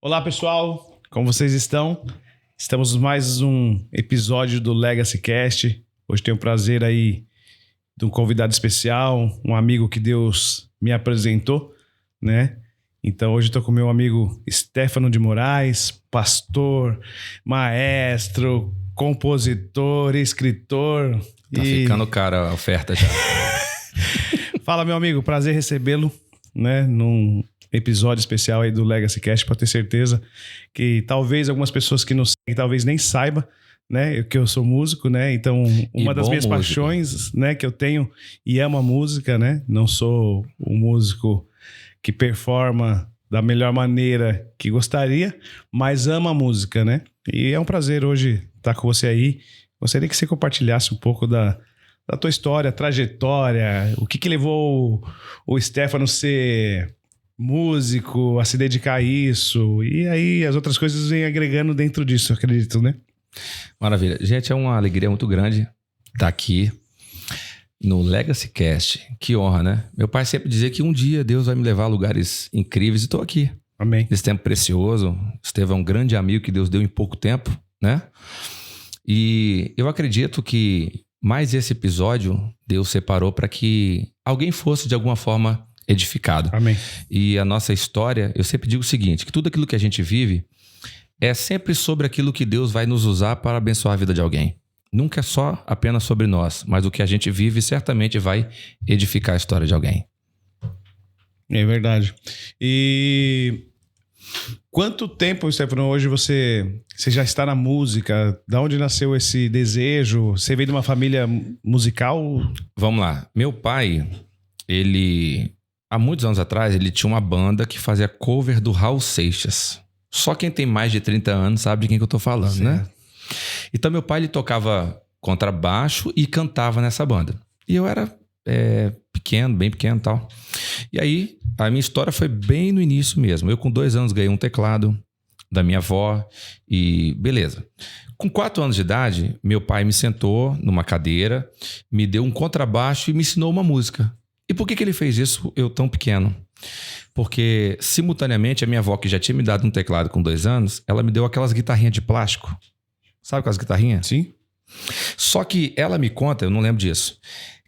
Olá, pessoal, como vocês estão? Estamos em mais um episódio do Legacy Cast. Hoje tenho o prazer aí de um convidado especial, um amigo que Deus me apresentou, né? Então hoje estou com meu amigo Stefano de Moraes, pastor, maestro, compositor, escritor. Tá ficando cara a oferta já. Fala, meu amigo, prazer recebê-lo, né? Num episódio especial aí do Legacy Cast, para ter certeza que talvez algumas pessoas que não seguem, talvez nem saibam, né, que eu sou músico, né, então uma das minhas paixões, né, que eu tenho e amo a música, né, não sou um músico que performa da melhor maneira que gostaria, mas amo a música, né, e é um prazer hoje estar com você aí. Gostaria que você compartilhasse um pouco da tua história, trajetória, o que levou o Stefano a ser músico, a se dedicar a isso, e aí as outras coisas vêm agregando dentro disso, acredito, né? Maravilha. Gente, é uma alegria muito grande estar aqui no Legacy Cast. Que honra, né? Meu pai sempre dizia que um dia Deus vai me levar a lugares incríveis e estou aqui. Amém. Nesse tempo precioso. Esteve é um grande amigo que Deus deu em pouco tempo, né? E eu acredito que mais esse episódio Deus separou para que alguém fosse de alguma forma edificado. Amém. E a nossa história, eu sempre digo o seguinte, que tudo aquilo que a gente vive é sempre sobre aquilo que Deus vai nos usar para abençoar a vida de alguém. Nunca é só apenas sobre nós, mas o que a gente vive certamente vai edificar a história de alguém. É verdade. E quanto tempo, Stefano, hoje você já está na música? Da onde nasceu esse desejo? Você veio de uma família musical? Vamos lá. Meu pai, ele... há muitos anos atrás, ele tinha uma banda que fazia cover do Raul Seixas. Só quem tem mais de 30 anos sabe de quem que eu tô falando, certo, né? Então, meu pai, ele tocava contrabaixo e cantava nessa banda. E eu era pequeno, bem pequeno e tal. E aí, a minha história foi bem no início mesmo. Eu, com 2 anos, ganhei um teclado da minha avó e beleza. Com 4 anos de idade, meu pai me sentou numa cadeira, me deu um contrabaixo e me ensinou uma música. E por que ele fez isso eu tão pequeno? Porque, simultaneamente, a minha avó, que já tinha me dado um teclado com 2 anos, ela me deu aquelas guitarrinhas de plástico. Sabe aquelas guitarrinhas? Sim. Só que ela me conta, eu não lembro disso,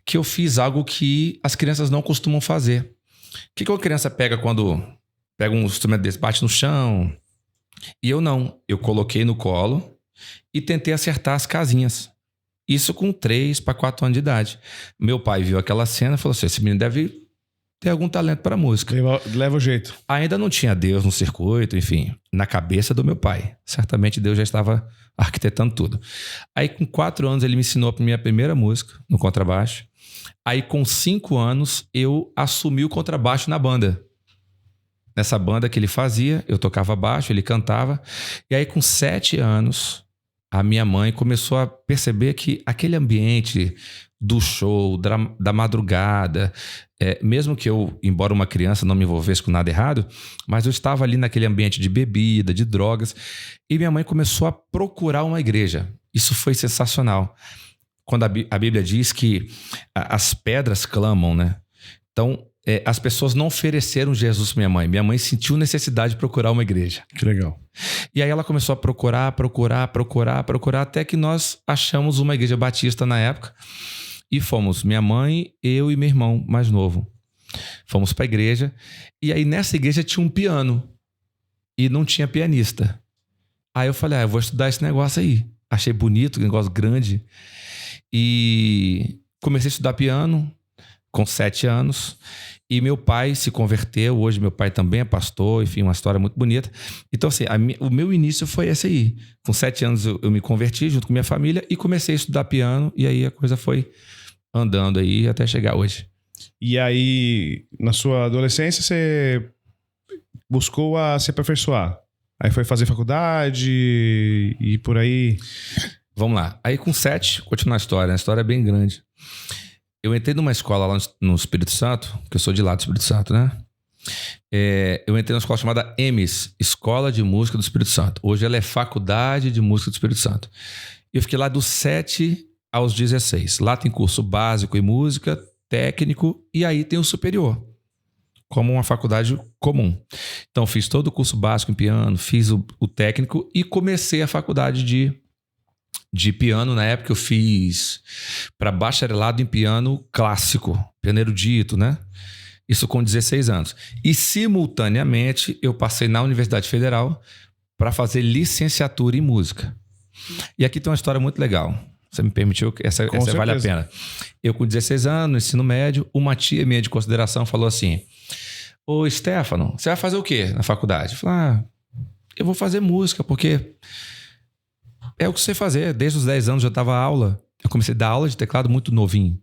que eu fiz algo que as crianças não costumam fazer. O que uma criança pega quando pega um instrumento desse, bate no chão? E eu não. Eu coloquei no colo e tentei acertar as casinhas. Isso com 3 para 4 anos de idade. Meu pai viu aquela cena e falou assim, esse menino deve ter algum talento para música. Leva o jeito. Ainda não tinha Deus no circuito, enfim, na cabeça do meu pai. Certamente Deus já estava arquitetando tudo. Aí com 4 anos ele me ensinou a minha primeira música no contrabaixo. Aí com 5 anos eu assumi o contrabaixo na banda. Nessa banda que ele fazia, eu tocava baixo, ele cantava. E aí com 7 anos... a minha mãe começou a perceber que aquele ambiente do show, da madrugada, mesmo que eu, embora uma criança, não me envolvesse com nada errado, mas eu estava ali naquele ambiente de bebida, de drogas, e minha mãe começou a procurar uma igreja. Isso foi sensacional. Quando a Bíblia diz que as pedras clamam, né? Então, as pessoas não ofereceram Jesus para minha mãe. Minha mãe sentiu necessidade de procurar uma igreja. Que legal. E aí ela começou a procurar, até que nós achamos uma igreja batista na época. E fomos, minha mãe, eu e meu irmão mais novo. Fomos para a igreja. E aí nessa igreja tinha um piano. E não tinha pianista. Aí eu falei, eu vou estudar esse negócio aí. Achei bonito, um negócio grande. E comecei a estudar piano com 7 anos. E meu pai se converteu, hoje meu pai também é pastor, enfim, uma história muito bonita. Então assim, o meu início foi esse aí. Com 7 anos eu me converti junto com minha família e comecei a estudar piano e aí a coisa foi andando aí até chegar hoje. E aí, na sua adolescência, você buscou se aperfeiçoar. Aí foi fazer faculdade e por aí... Vamos lá. Aí com 7, continuar a história é bem grande. Eu entrei numa escola lá no Espírito Santo, que eu sou de lá do Espírito Santo, né? Eu entrei numa escola chamada EMES, Escola de Música do Espírito Santo. Hoje ela é Faculdade de Música do Espírito Santo. Eu fiquei lá dos 7 aos 16. Lá tem curso básico em música, técnico, e aí tem o superior. como uma faculdade comum. Então, fiz todo o curso básico em piano, fiz o técnico e comecei a faculdade de piano. Na época eu fiz para bacharelado em piano clássico, piano erudito, né? Isso com 16 anos. E simultaneamente eu passei na Universidade Federal para fazer licenciatura em música. E aqui tem uma história muito legal. Você me permitiu? Essa vale a pena. Eu com 16 anos, no ensino médio, uma tia minha de consideração falou assim: ô Stefano, você vai fazer o quê na faculdade? Eu falei, eu vou fazer música, porque é o que você fazer. Desde os 10 anos eu dava aula. Eu comecei a dar aula de teclado muito novinho.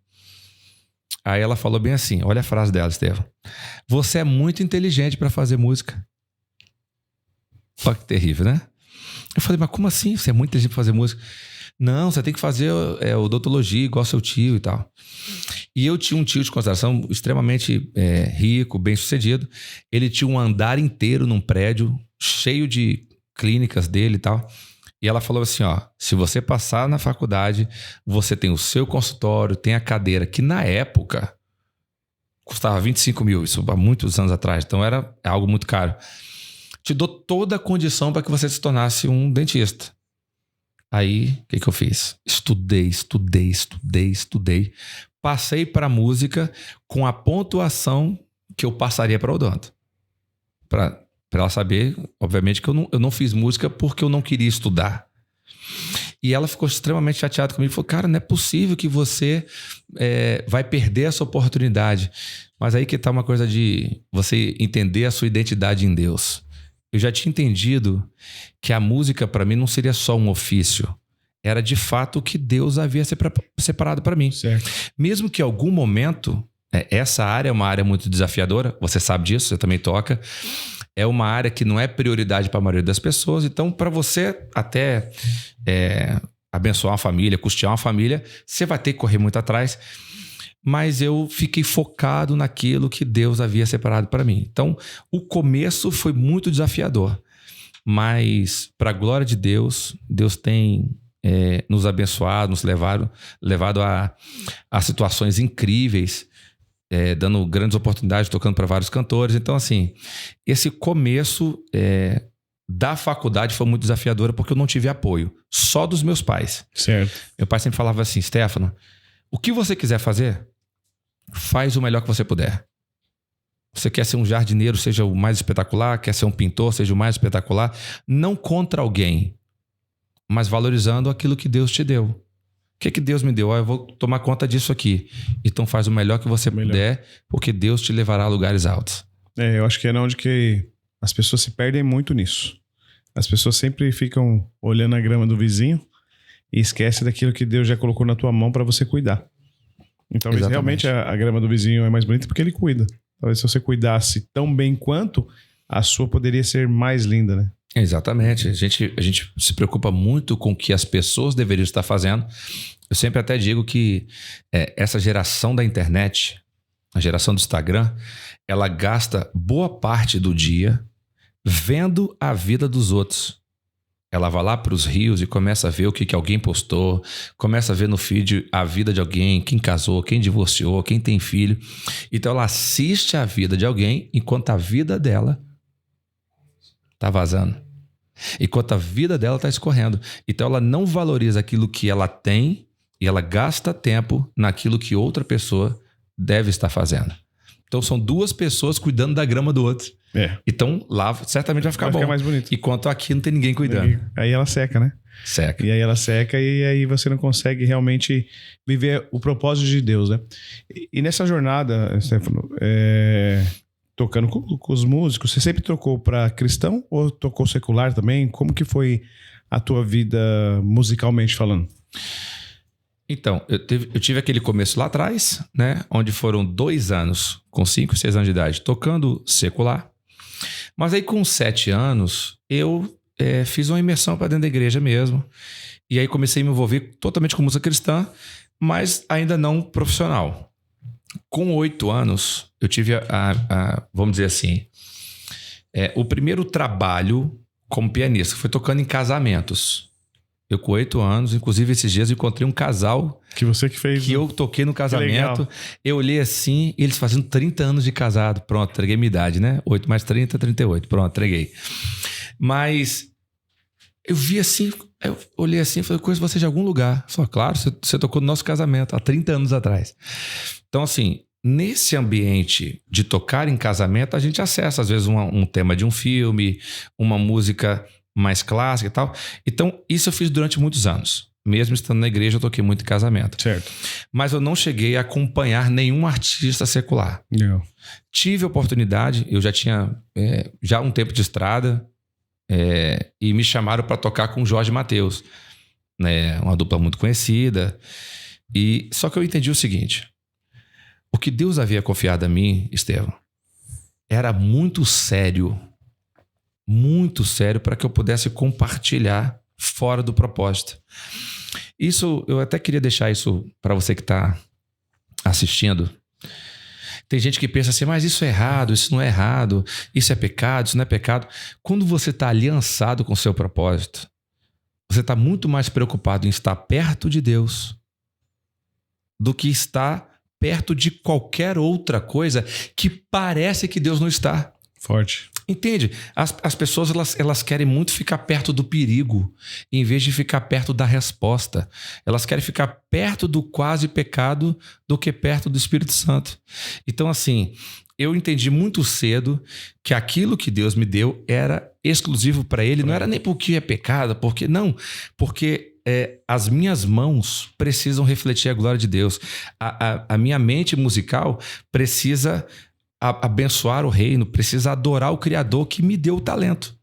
Aí ela falou bem assim, olha a frase dela, Stefano: você é muito inteligente para fazer música. Olha que terrível, né? Eu falei, mas como assim? Você é muito inteligente para fazer música? Não, você tem que fazer odontologia igual seu tio e tal. E eu tinha um tio de consideração extremamente rico, bem sucedido. Ele tinha um andar inteiro num prédio cheio de clínicas dele e tal. E ela falou assim, se você passar na faculdade, você tem o seu consultório, tem a cadeira, que na época custava 25 mil, isso há muitos anos atrás. Então era algo muito caro. Te dou toda a condição para que você se tornasse um dentista. Aí, o que eu fiz? Estudei. Passei para música com a pontuação que eu passaria para odonto. Para ela saber, obviamente, que eu não fiz música porque eu não queria estudar. E ela ficou extremamente chateada comigo. Falou, cara, não é possível que você vai perder essa oportunidade. Mas aí que tá uma coisa de você entender a sua identidade em Deus. Eu já tinha entendido que a música para mim não seria só um ofício. Era de fato o que Deus havia separado para mim. Certo. Mesmo que em algum momento, essa área é uma área muito desafiadora, você sabe disso, você também toca. É uma área que não é prioridade para a maioria das pessoas. Então, para você até abençoar uma família, custear uma família, você vai ter que correr muito atrás. Mas eu fiquei focado naquilo que Deus havia separado para mim. Então, o começo foi muito desafiador. Mas, para a glória de Deus, Deus tem nos abençoado, nos levado a situações incríveis, dando grandes oportunidades, tocando para vários cantores. Então, assim, esse começo da faculdade foi muito desafiador porque eu não tive apoio, só dos meus pais. Certo. Meu pai sempre falava assim, Stefano, o que você quiser fazer, faz o melhor que você puder. Você quer ser um jardineiro, seja o mais espetacular, quer ser um pintor, seja o mais espetacular, não contra alguém, mas valorizando aquilo que Deus te deu. O que Deus me deu? Eu vou tomar conta disso aqui. Então faz o melhor que você puder, porque Deus te levará a lugares altos. Eu acho que é onde que as pessoas se perdem muito nisso. As pessoas sempre ficam olhando a grama do vizinho e esquecem daquilo que Deus já colocou na tua mão para você cuidar. Então, talvez realmente a grama do vizinho é mais bonita porque ele cuida. Talvez se você cuidasse tão bem quanto, a sua poderia ser mais linda, né? Exatamente. A gente se preocupa muito com o que as pessoas deveriam estar fazendo. Eu sempre até digo que essa geração da internet, a geração do Instagram, ela gasta boa parte do dia vendo a vida dos outros. Ela vai lá para os rios e começa a ver o que alguém postou, começa a ver no feed a vida de alguém, quem casou, quem divorciou, quem tem filho. Então ela assiste a vida de alguém enquanto a vida dela está vazando, enquanto a vida dela está escorrendo. Então ela não valoriza aquilo que ela tem e ela gasta tempo naquilo que outra pessoa deve estar fazendo. Então são duas pessoas cuidando da grama do outro. Então lá certamente vai ficar bom. Ficar mais bonito. Enquanto aqui não tem ninguém cuidando. Aí ela seca, né? Seca. E aí ela seca e aí você não consegue realmente viver o propósito de Deus, né? E nessa jornada, Stefano, tocando com os músicos, você sempre tocou para cristão ou tocou secular também? Como que foi a tua vida musicalmente falando? Então, eu tive aquele começo lá atrás, né? Onde foram 2 anos, com 5, 6 anos de idade, tocando secular. Mas aí com 7 anos, eu fiz uma imersão para dentro da igreja mesmo. E aí comecei a me envolver totalmente com música cristã, mas ainda não profissional. Com 8 anos, eu tive vamos dizer assim, o primeiro trabalho como pianista, que foi tocando em casamentos. Eu com 8 anos, inclusive esses dias eu encontrei um casal Que você que fez. que eu toquei no casamento. Eu olhei assim, eles fazendo 30 anos de casado. Pronto, entreguei minha idade, né? 8 mais 30, 38. Pronto, entreguei. Mas eu vi assim, eu olhei assim e falei, conheço você de algum lugar. Só, claro, você tocou no nosso casamento há 30 anos atrás. Então, assim, nesse ambiente de tocar em casamento, a gente acessa, às vezes, um tema de um filme, uma música mais clássica e tal. Então, isso eu fiz durante muitos anos. Mesmo estando na igreja, eu toquei muito em casamento. Certo. Mas eu não cheguei a acompanhar nenhum artista secular. Legal. Tive a oportunidade, eu já tinha já um tempo de estrada, e me chamaram para tocar com o Jorge Mateus, né? Uma dupla muito conhecida. Só que eu entendi o seguinte: o que Deus havia confiado a mim, Estevão, era muito sério para que eu pudesse compartilhar fora do propósito. Isso, eu até queria deixar isso para você que está assistindo. Tem gente que pensa assim, mas isso é errado, isso não é errado, isso é pecado, isso não é pecado. Quando você está aliançado com o seu propósito, você está muito mais preocupado em estar perto de Deus do que estar perto de qualquer outra coisa que parece que Deus não está. Forte. Entende? As pessoas elas querem muito ficar perto do perigo em vez de ficar perto da resposta. Elas querem ficar perto do quase pecado do que perto do Espírito Santo. Então, assim, eu entendi muito cedo que aquilo que Deus me deu era exclusivo para Ele. Não era nem porque é pecado, porque as minhas mãos precisam refletir a glória de Deus. A minha mente musical precisa abençoar o reino, precisa adorar o Criador que me deu o talento.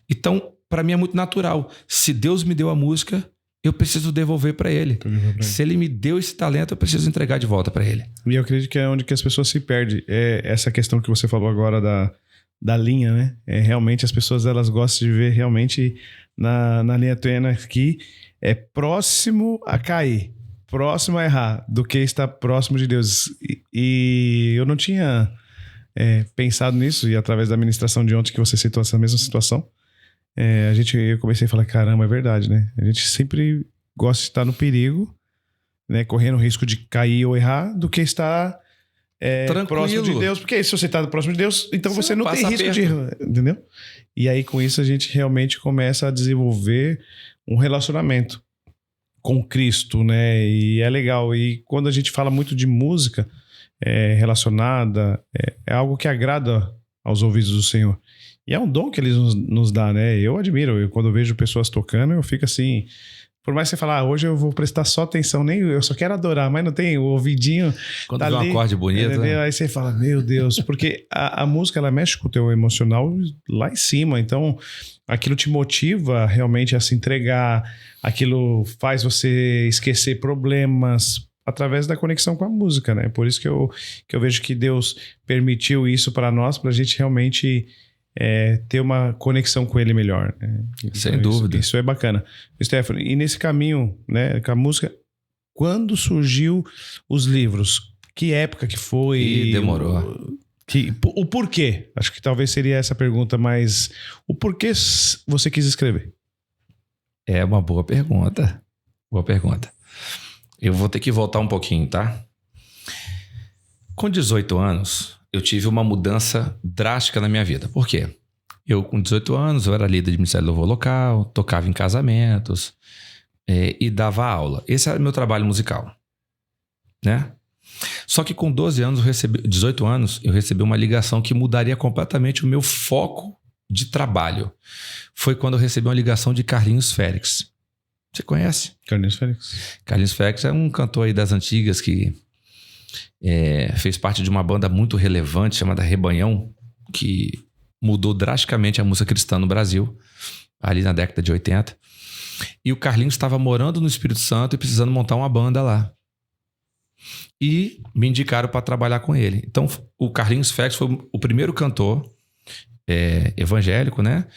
Então, para mim é muito natural. Se Deus me deu a música, eu preciso devolver para Ele. Se Ele me deu esse talento, eu preciso entregar de volta para Ele. E eu acredito que é onde que as pessoas se perdem. É essa questão que você falou agora da linha, né? Realmente as pessoas elas gostam de ver realmente na linha tênue aqui, próximo a cair, próximo a errar, do que estar próximo de Deus. E eu não tinha pensado nisso, e através da ministração de ontem que você citou essa mesma situação, eu comecei a falar, caramba, é verdade, né? A gente sempre gosta de estar no perigo, né? Correndo o risco de cair ou errar, do que estar próximo de Deus. Porque se você está próximo de Deus, então você não tem risco de errar, entendeu? E aí com isso a gente realmente começa a desenvolver um relacionamento com Cristo, né? E é legal. E quando a gente fala muito de música relacionada, é algo que agrada aos ouvidos do Senhor. E é um dom que Ele nos dá, né? Eu admiro. Quando eu vejo pessoas tocando, eu fico assim... Por mais que você falar, hoje eu vou prestar só atenção, eu só quero adorar, mas não tem o ouvidinho. Quando tá vê um acorde bonito, né? Aí você fala, meu Deus, porque a música ela mexe com o teu emocional lá em cima, então aquilo te motiva realmente a se entregar, aquilo faz você esquecer problemas através da conexão com a música, né? Por isso que eu vejo que Deus permitiu isso para nós, para a gente realmente... ter uma conexão com Ele melhor, né? Sem dúvida. Isso é bacana. Stefano, e nesse caminho, né, com a música, quando surgiu os livros? Que época que foi? E demorou. O porquê? Acho que talvez seria essa pergunta, mas o porquê você quis escrever? É uma boa pergunta. Boa pergunta. Eu vou ter que voltar um pouquinho, tá? Com 18 anos... eu tive uma mudança drástica na minha vida. Por quê? Eu, com 18 anos, eu era líder de Ministério de Louvor local, tocava em casamentos e dava aula. Esse era o meu trabalho musical, né? Só que com 18 anos, eu recebi uma ligação que mudaria completamente o meu foco de trabalho. Foi quando eu recebi uma ligação de Carlinhos Félix. Você conhece? Carlinhos Félix. Carlinhos Félix é um cantor aí das antigas que... fez parte de uma banda muito relevante chamada Rebanhão, que mudou drasticamente a música cristã no Brasil, ali na década de 80. E o Carlinhos estava morando no Espírito Santo e precisando montar uma banda lá. E me indicaram para trabalhar com ele. Então, o Carlinhos Félix foi o primeiro cantor evangélico, né,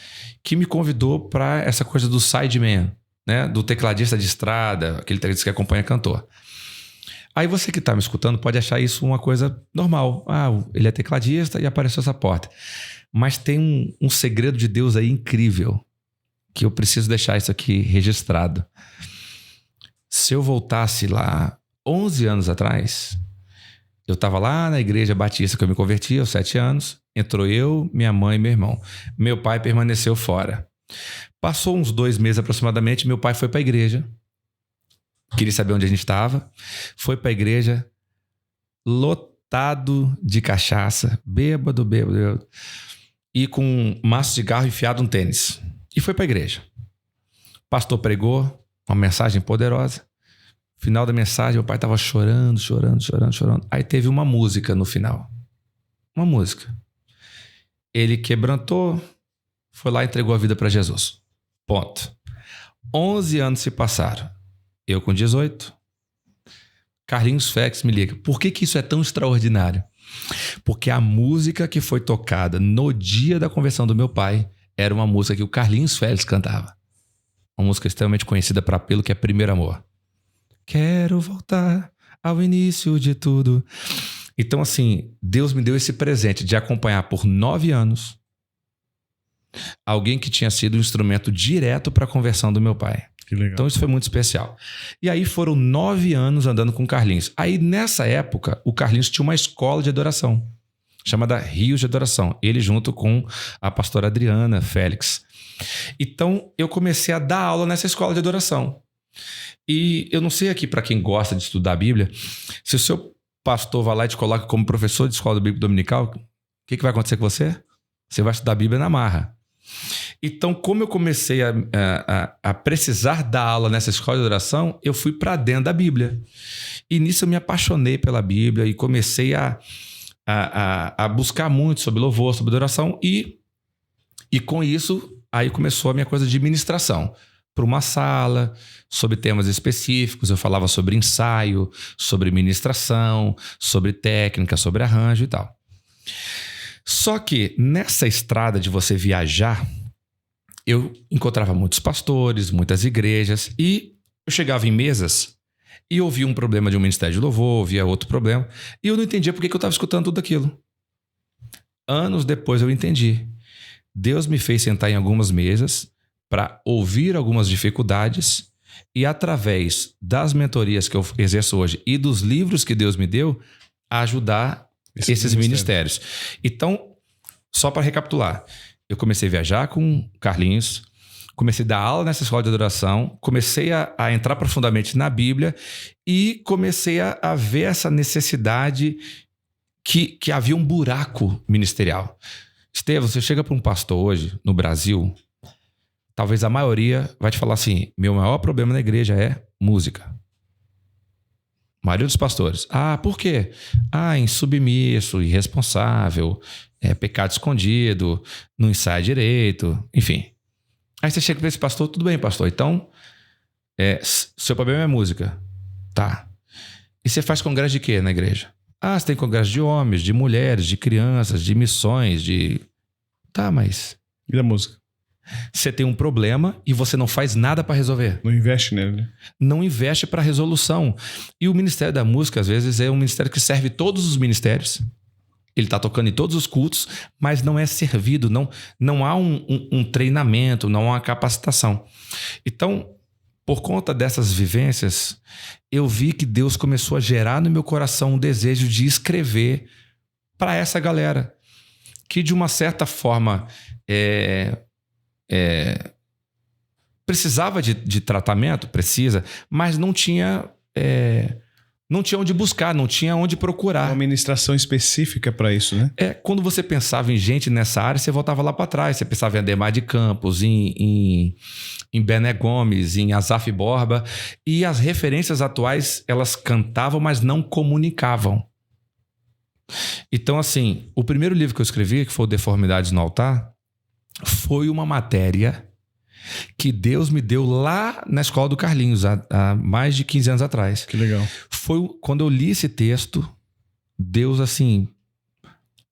que me convidou para essa coisa do sideman, né, do tecladista de estrada, aquele tecladista que acompanha cantor. Aí você que está me escutando pode achar isso uma coisa normal. Ele é tecladista e apareceu essa porta. Mas tem um segredo de Deus aí incrível. que eu preciso deixar isso aqui registrado. Se eu voltasse lá 11 anos atrás, eu estava lá na igreja batista que eu me converti aos 7 anos, entrou eu, minha mãe e meu irmão. Meu pai permaneceu fora. Passou uns 2 meses aproximadamente, meu pai foi para a igreja, queria saber onde a gente estava, foi para a igreja, lotado de cachaça, bêbado, e com um maço de cigarro enfiado no tênis. E foi para a igreja. O pastor pregou uma mensagem poderosa. No final da mensagem, meu pai estava chorando. Aí teve uma música no final. Uma música. Ele quebrantou, foi lá e entregou a vida para Jesus. Ponto. 11 anos se passaram. Eu com 18. Carlinhos Félix me liga. Por que isso é tão extraordinário? Porque a música que foi tocada no dia da conversão do meu pai era uma música que o Carlinhos Félix cantava. Uma música extremamente conhecida para apelo, que é Primeiro Amor. Quero voltar ao início de tudo. Então, assim, Deus me deu esse presente de acompanhar por 9 anos alguém que tinha sido um instrumento direto para a conversão do meu pai. Que legal. Então isso foi muito especial. E aí foram 9 anos andando com o Carlinhos. Aí nessa época, o Carlinhos tinha uma escola de adoração, chamada Rios de Adoração. Ele junto com a pastora Adriana Félix. Então eu comecei a dar aula nessa escola de adoração. E eu não sei aqui para quem gosta de estudar a Bíblia, se o seu pastor vai lá e te coloca como professor de escola bíblica dominical, o que vai acontecer com você? Você vai estudar a Bíblia na marra. Então, como eu comecei a precisar dar aula nessa escola de adoração, eu fui para dentro da Bíblia. E nisso eu me apaixonei pela Bíblia e comecei a buscar muito sobre louvor, sobre adoração. E com isso, aí começou a minha coisa de ministração. Para uma sala, sobre temas específicos. Eu falava sobre ensaio, sobre ministração, sobre técnica, sobre arranjo e tal. Só que nessa estrada de você viajar, eu encontrava muitos pastores, muitas igrejas, e eu chegava em mesas e ouvia um problema de um ministério de louvor, ouvia outro problema, e eu não entendia por que eu estava escutando tudo aquilo. Anos depois eu entendi. Deus me fez sentar em algumas mesas para ouvir algumas dificuldades e, através das mentorias que eu exerço hoje e dos livros que Deus me deu, ajudar esses ministérios. Então, só para recapitular, eu comecei a viajar com Carlinhos, comecei a dar aula nessa escola de adoração, comecei a entrar profundamente na Bíblia e comecei a ver essa necessidade que havia um buraco ministerial. Estevão, você chega para um pastor hoje no Brasil, talvez a maioria vai te falar assim, meu maior problema na igreja é música. A maioria dos pastores. Ah, por quê? Ah, insubmisso, irresponsável, pecado escondido, não ensaia direito, enfim. Aí você chega para esse pastor, tudo bem, pastor, então seu problema é música. Tá. E você faz congresso de quê na igreja? Ah, você tem congresso de homens, de mulheres, de crianças, de missões, de... Tá, mas... E da música? Você tem um problema e você não faz nada para resolver. Não investe nele, né? Não investe para resolução. E o Ministério da Música, às vezes, é um ministério que serve todos os ministérios. Ele está tocando em todos os cultos, mas não é servido, não há um treinamento, não há uma capacitação. Então, por conta dessas vivências, eu vi que Deus começou a gerar no meu coração um desejo de escrever para essa galera, que de uma certa forma precisava de tratamento, mas não tinha onde buscar, não tinha onde procurar. Uma ministração específica para isso, né? Quando você pensava em gente nessa área, você voltava lá para trás. Você pensava em Ademar de Campos, em Bené Gomes, em Asaf Borba. E as referências atuais, elas cantavam, mas não comunicavam. Então, assim, o primeiro livro que eu escrevi, que foi o Deformidades no Altar, foi uma matéria que Deus me deu lá na escola do Carlinhos, há mais de 15 anos atrás. Que legal. Foi quando eu li esse texto, Deus, assim,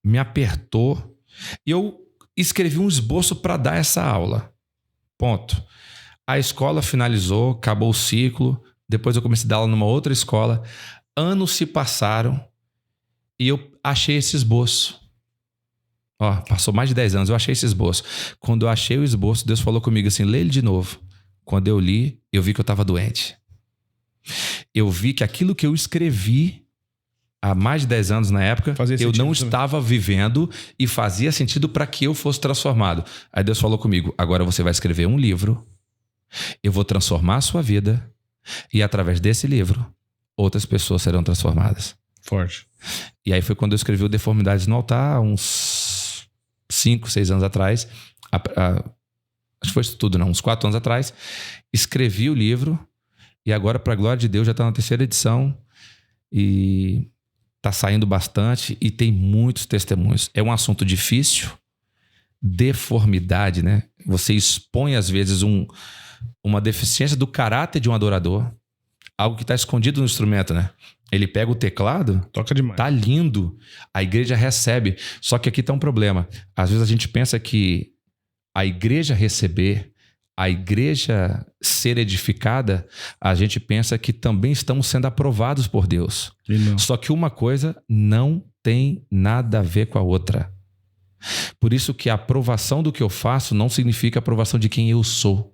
me apertou e eu escrevi um esboço para dar essa aula. Ponto. A escola finalizou, acabou o ciclo, depois eu comecei a dar aula numa outra escola. Anos se passaram e eu achei esse esboço. Ó, passou mais de 10 anos, eu achei esse esboço. Quando eu achei o esboço, Deus falou comigo assim, lê ele de novo. Quando eu li, eu vi que eu estava doente. Eu vi que aquilo que eu escrevi há mais de 10 anos na época, eu não estava vivendo e fazia sentido para que eu fosse transformado. Aí Deus falou comigo, agora você vai escrever um livro, eu vou transformar a sua vida e através desse livro, outras pessoas serão transformadas. Forte. E aí foi quando eu escrevi o Deformidades no Altar, uns 5, 6 anos atrás. Acho que foi isso tudo, não, uns 4 anos atrás. Escrevi o livro e agora, para a glória de Deus, já está na 3ª edição e está saindo bastante e tem muitos testemunhos. É um assunto difícil, deformidade, né? Você expõe, às vezes, uma deficiência do caráter de um adorador, algo que está escondido no instrumento, né? Ele pega o teclado, toca demais. Tá lindo, a igreja recebe. Só que aqui tá um problema. Às vezes a gente pensa que a igreja receber, a igreja ser edificada, a gente pensa que também estamos sendo aprovados por Deus. Só que uma coisa não tem nada a ver com a outra. Por isso que a aprovação do que eu faço não significa a aprovação de quem eu sou.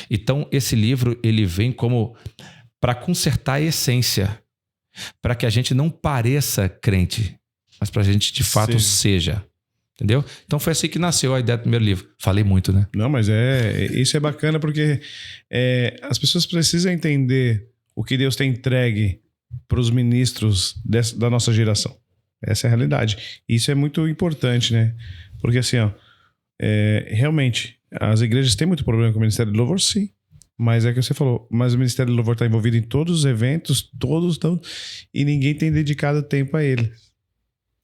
Então esse livro, ele vem como para consertar a essência, para que a gente não pareça crente, mas para a gente de fato seja. Entendeu? Então foi assim que nasceu a ideia do primeiro livro. Falei muito, né? Não, mas isso é bacana porque as pessoas precisam entender o que Deus tem entregue para os ministros da nossa geração. Essa é a realidade. Isso é muito importante, né? Porque assim, realmente, as igrejas têm muito problema com o Ministério do Louvor, sim. Mas é o que você falou, mas o Ministério do Louvor está envolvido em todos os eventos, e ninguém tem dedicado tempo a ele.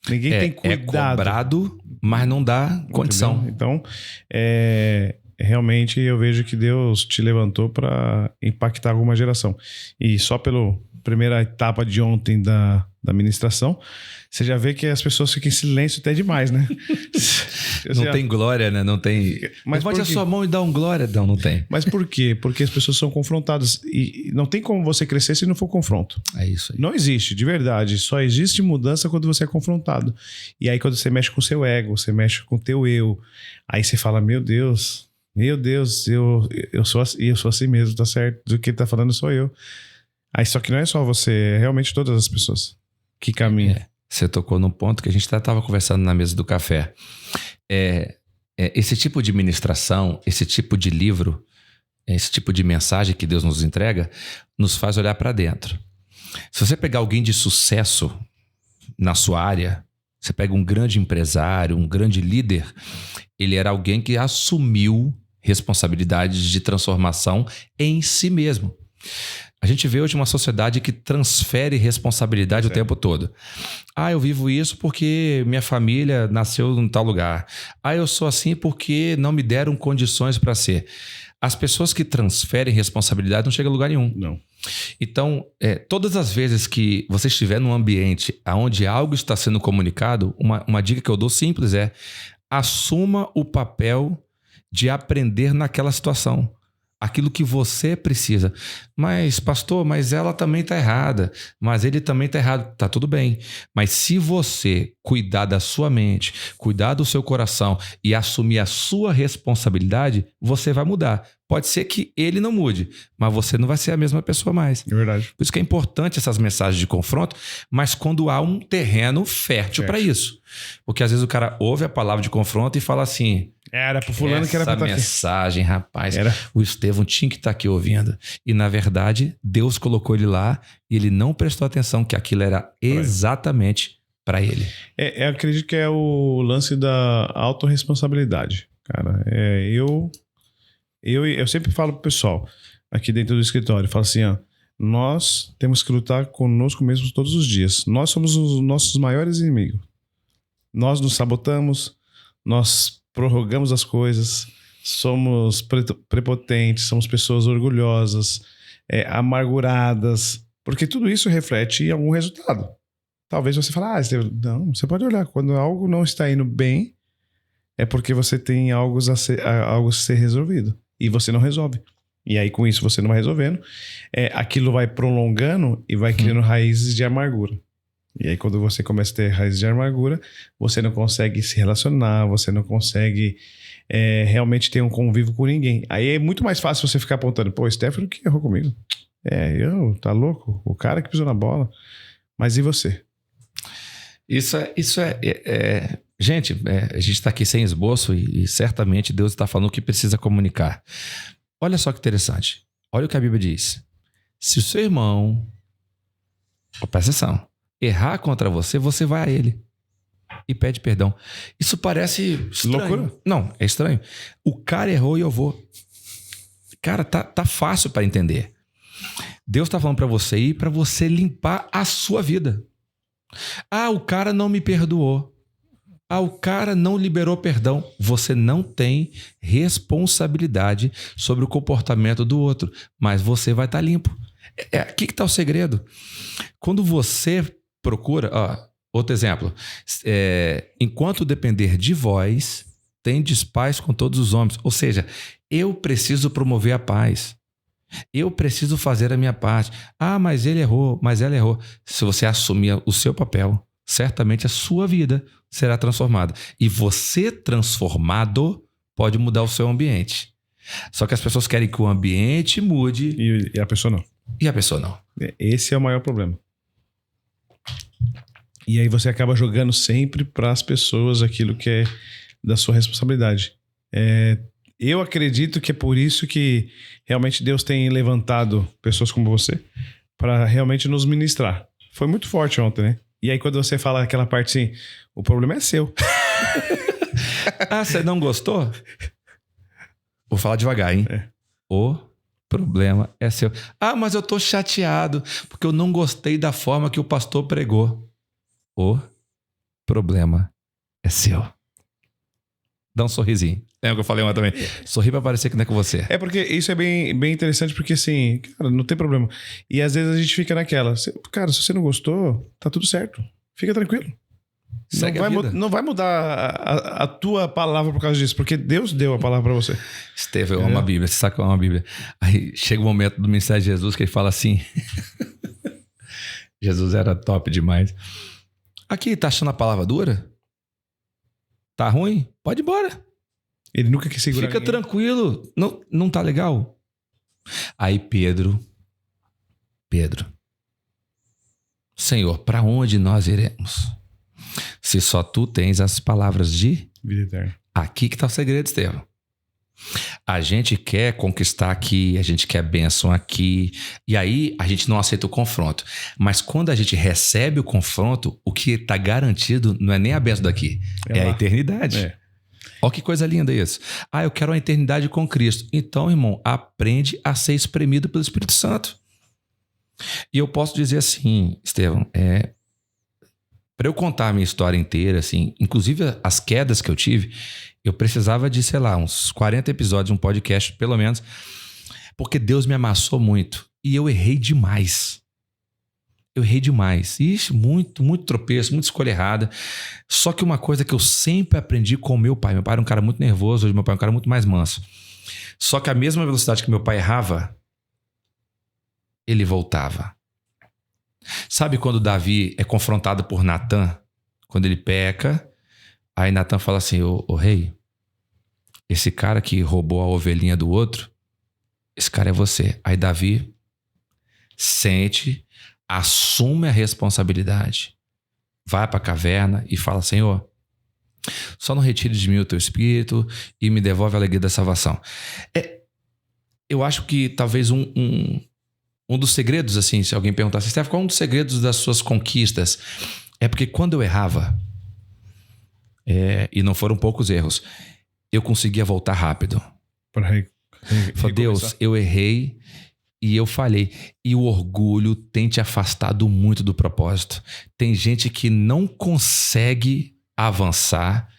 Ninguém tem cuidado. É cobrado, mas não dá condição. Entendeu? Então, realmente eu vejo que Deus te levantou para impactar alguma geração. E só pela primeira etapa de ontem da ministração, você já vê que as pessoas ficam em silêncio até demais, né? Não tem glória, né? Não tem... Mas levante a sua mão e dá um glória. Não tem. Mas por quê? Porque as pessoas são confrontadas. E não tem como você crescer se não for confronto. É isso aí. Não existe, de verdade. Só existe mudança quando você é confrontado. E aí quando você mexe com o seu ego, você mexe com o teu eu, aí você fala, meu Deus, eu sou assim mesmo, tá certo? Do que ele tá falando sou eu. Aí só que não é só você, é realmente todas as pessoas que caminham. Você tocou num ponto que a gente estava conversando na mesa do café. Esse tipo de ministração, esse tipo de livro, esse tipo de mensagem que Deus nos entrega, nos faz olhar para dentro. Se você pegar alguém de sucesso na sua área, você pega um grande empresário, um grande líder, ele era alguém que assumiu responsabilidades de transformação em si mesmo. A gente vê hoje uma sociedade que transfere responsabilidade o tempo todo. Eu vivo isso porque minha família nasceu em tal lugar. Eu sou assim porque não me deram condições para ser. As pessoas que transferem responsabilidade não chegam a lugar nenhum. Não. Então, todas as vezes que você estiver num ambiente onde algo está sendo comunicado, uma dica que eu dou simples é: assuma o papel de aprender naquela situação. Aquilo que você precisa. Mas, pastor, mas ela também está errada. Mas ele também está errado. Tá tudo bem. Mas se você cuidar da sua mente, cuidar do seu coração e assumir a sua responsabilidade, você vai mudar. Pode ser que ele não mude, mas você não vai ser a mesma pessoa mais. É verdade. Por isso que é importante essas mensagens de confronto, mas quando há um terreno fértil para isso. Porque às vezes o cara ouve a palavra de confronto e fala assim... Era pro fulano que era pra estar aqui. Essa mensagem, rapaz, o Estevão tinha que estar aqui ouvindo. E na verdade, Deus colocou ele lá e ele não prestou atenção que aquilo era exatamente para ele. Eu acredito que é o lance da autorresponsabilidade, cara. Eu sempre falo pro pessoal aqui dentro do escritório, falo assim, nós temos que lutar conosco mesmos todos os dias. Nós somos os nossos maiores inimigos. Nós nos sabotamos, nós prorrogamos as coisas, somos prepotentes, somos pessoas orgulhosas, amarguradas, porque tudo isso reflete em algum resultado. Talvez você fale, não, você pode olhar, quando algo não está indo bem, é porque você tem algo a ser resolvido, e você não resolve. E aí com isso você não vai resolvendo, aquilo vai prolongando e vai criando raízes de amargura. E aí quando você começa a ter raiz de amargura, você não consegue se relacionar, você não consegue realmente ter um convívio com ninguém. Aí é muito mais fácil você ficar apontando, pô, Stefano que errou comigo. Tá louco? O cara que pisou na bola. Mas e você? Gente, a gente está aqui sem esboço e certamente Deus está falando o que precisa comunicar. Olha só que interessante. Olha o que a Bíblia diz. Se o seu irmão, presta atenção, errar contra você, você vai a ele e pede perdão. Isso parece estranho. Loucura? Não, é estranho. O cara errou e eu vou. Cara, tá fácil para entender. Deus está falando para você ir para você limpar a sua vida. O cara não me perdoou. O cara não liberou perdão. Você não tem responsabilidade sobre o comportamento do outro, mas você vai estar limpo. Aqui que está o segredo. Quando você procura... outro exemplo. Enquanto depender de vós, tendes paz com todos os homens. Ou seja, eu preciso promover a paz. Eu preciso fazer a minha parte. Mas ele errou, mas ela errou. Se você assumir o seu papel, certamente a sua vida será transformada. E você transformado pode mudar o seu ambiente. Só que as pessoas querem que o ambiente mude. E a pessoa não. E a pessoa não. Esse é o maior problema. E aí você acaba jogando sempre para as pessoas aquilo que é da sua responsabilidade. Eu acredito que é por isso que realmente Deus tem levantado pessoas como você para realmente nos ministrar. Foi muito forte ontem, né? E aí quando você fala aquela parte assim, o problema é seu. Você não gostou? Vou falar devagar, hein? O problema é seu. Mas eu tô chateado porque eu não gostei da forma que o pastor pregou. O problema é seu. Dá um sorrisinho. Lembra que eu falei uma também? Sorri pra parecer que não é com você. Porque isso é bem, bem interessante, porque assim, cara, não tem problema. E às vezes a gente fica naquela. Cara, se você não gostou, tá tudo certo. Fica tranquilo. Não vai mudar a tua palavra por causa disso, porque Deus deu a palavra pra você. Estevão, eu amo a Bíblia. Você sabe que eu amo a Bíblia. Aí chega o momento do ministério de Jesus que ele fala assim... Jesus era top demais. Aqui, tá achando a palavra dura? Tá ruim? Pode ir embora. Ele nunca quis segurar Fica ninguém. tranquilo. Não tá legal? Aí Pedro, Senhor, para onde nós iremos? Se só tu tens as palavras de vida eterna. Aqui que tá o segredo, Estevão. A gente quer conquistar aqui, a gente quer bênção aqui, e aí a gente não aceita o confronto. Mas quando a gente recebe o confronto, o que está garantido não é nem a bênção daqui, é a eternidade. Olha que coisa linda isso. Eu quero uma eternidade com Cristo. Então, irmão, aprende a ser espremido pelo Espírito Santo. E eu posso dizer assim, Estevão, para eu contar a minha história inteira, assim, inclusive as quedas que eu tive, eu precisava de, sei lá, uns 40 episódios, um podcast, pelo menos, porque Deus me amassou muito. E eu errei demais. Ixi, muito tropeço, muita escolha errada. Só que uma coisa que eu sempre aprendi com o meu pai era um cara muito nervoso, hoje meu pai é um cara muito mais manso. Só que a mesma velocidade que meu pai errava, ele voltava. Sabe quando Davi é confrontado por Natan? Quando ele peca, aí Natan fala assim, ô rei, esse cara que roubou a ovelhinha do outro, esse cara é você. Aí Davi sente, assume a responsabilidade, vai para a caverna e fala, Senhor, só não retire de mim o teu espírito e me devolve a alegria da salvação. Eu acho que talvez um dos segredos, assim, se alguém perguntasse, Steph, qual é um dos segredos das suas conquistas? É porque quando eu errava, e não foram poucos erros, eu conseguia voltar rápido. Falei, Deus, eu errei e eu falhei. E o orgulho tem te afastado muito do propósito. Tem gente que não consegue avançar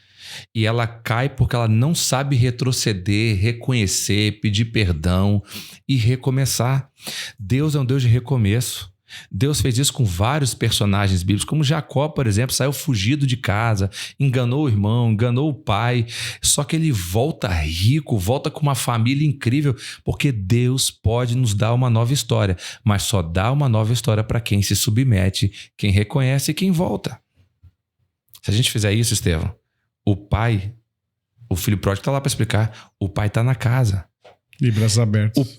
e ela cai porque ela não sabe retroceder, reconhecer, pedir perdão e recomeçar. Deus é um Deus de recomeço. Deus fez isso com vários personagens bíblicos, como Jacó, por exemplo, saiu fugido de casa, enganou o irmão, enganou o pai, só que ele volta rico, volta com uma família incrível, porque Deus pode nos dar uma nova história, mas só dá uma nova história para quem se submete, quem reconhece e quem volta. Se a gente fizer isso, Estevão, o filho pródigo está lá para explicar, o pai está na casa. De braços abertos.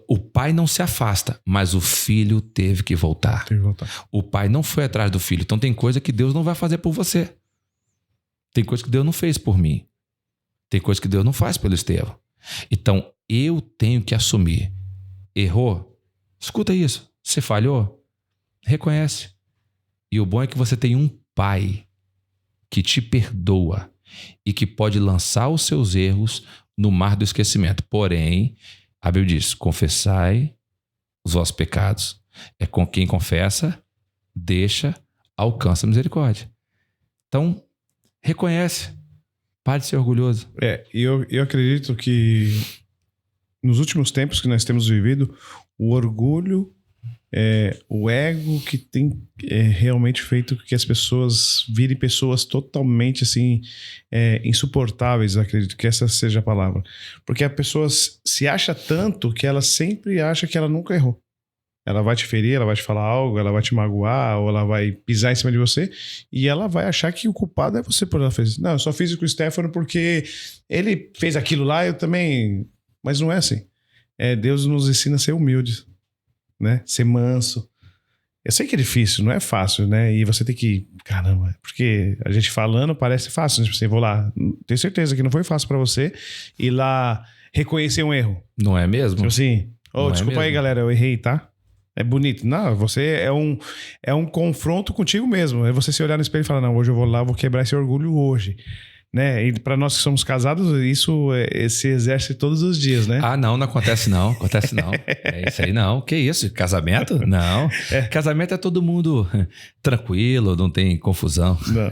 O pai não se afasta, mas o filho teve que voltar. Tem que voltar. O pai não foi atrás do filho. Então tem coisa que Deus não vai fazer por você. Tem coisa que Deus não fez por mim. Tem coisa que Deus não faz pelo Estevão. Então eu tenho que assumir. Errou? Escuta isso. Você falhou? Reconhece. E o bom é que você tem um pai que te perdoa e que pode lançar os seus erros no mar do esquecimento. Porém, a Bíblia diz, confessai os vossos pecados. É com quem confessa, deixa, alcança a misericórdia. Então, reconhece. Pare de ser orgulhoso. E eu acredito que nos últimos tempos que nós temos vivido, o orgulho, o ego que tem realmente feito que as pessoas virem pessoas totalmente assim insuportáveis. Eu acredito que essa seja a palavra, porque a pessoa se acha tanto que ela sempre acha que ela nunca errou. Ela vai te ferir, ela vai te falar algo, ela vai te magoar, ou ela vai pisar em cima de você e ela vai achar que o culpado é você por ela fez. Não, eu só fiz isso com o Stefano porque ele fez aquilo lá, eu também. Mas não é assim. Deus nos ensina a ser humildes, né? Ser manso. Eu sei que é difícil, não é fácil, né? E você tem que... Caramba, porque a gente falando parece fácil. Tipo, você vou lá, tenho certeza que não foi fácil pra você ir lá reconhecer um erro. Não é mesmo? Tipo assim, desculpa aí, galera, eu errei, tá? É bonito. Não, você é um confronto contigo mesmo. É você se olhar no espelho e falar, não, hoje eu vou lá, vou quebrar esse orgulho hoje. Né? E para nós que somos casados, isso se exerce todos os dias, né? Ah, não acontece não. Acontece não. É isso aí não. Que isso? Casamento? Não. Casamento é todo mundo tranquilo, não tem confusão. Não.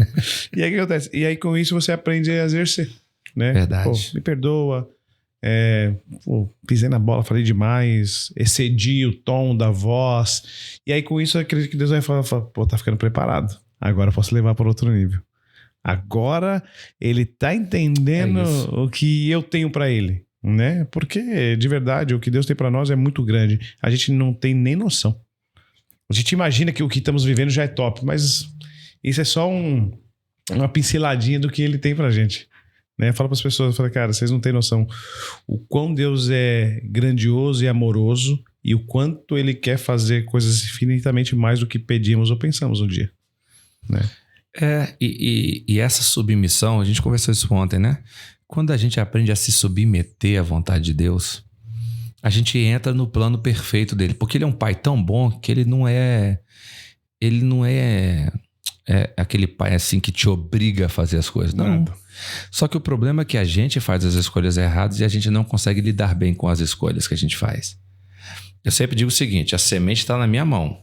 E aí o que acontece? E aí com isso você aprende a exercer, né? Verdade. Pô, me perdoa. Pisei na bola, falei demais, excedi o tom da voz. E aí com isso eu acredito que Deus vai falar, pô, tá ficando preparado. Agora eu posso levar para outro nível. Agora ele tá entendendo o que eu tenho para ele, né? Porque, de verdade, o que Deus tem para nós é muito grande. A gente não tem nem noção. A gente imagina que o que estamos vivendo já é top, mas isso é só uma pinceladinha do que ele tem pra gente. Né? Fala para as pessoas, fala, cara, vocês não têm noção o quão Deus é grandioso e amoroso e o quanto ele quer fazer coisas infinitamente mais do que pedimos ou pensamos um dia, né? E essa submissão, a gente conversou isso ontem, né? Quando a gente aprende a se submeter à vontade de Deus, a gente entra no plano perfeito dele, porque ele é um pai tão bom que ele não é aquele pai assim que te obriga a fazer as coisas. Não. Nada. Só que o problema é que a gente faz as escolhas erradas e a gente não consegue lidar bem com as escolhas que a gente faz. Eu sempre digo o seguinte, a semente está na minha mão.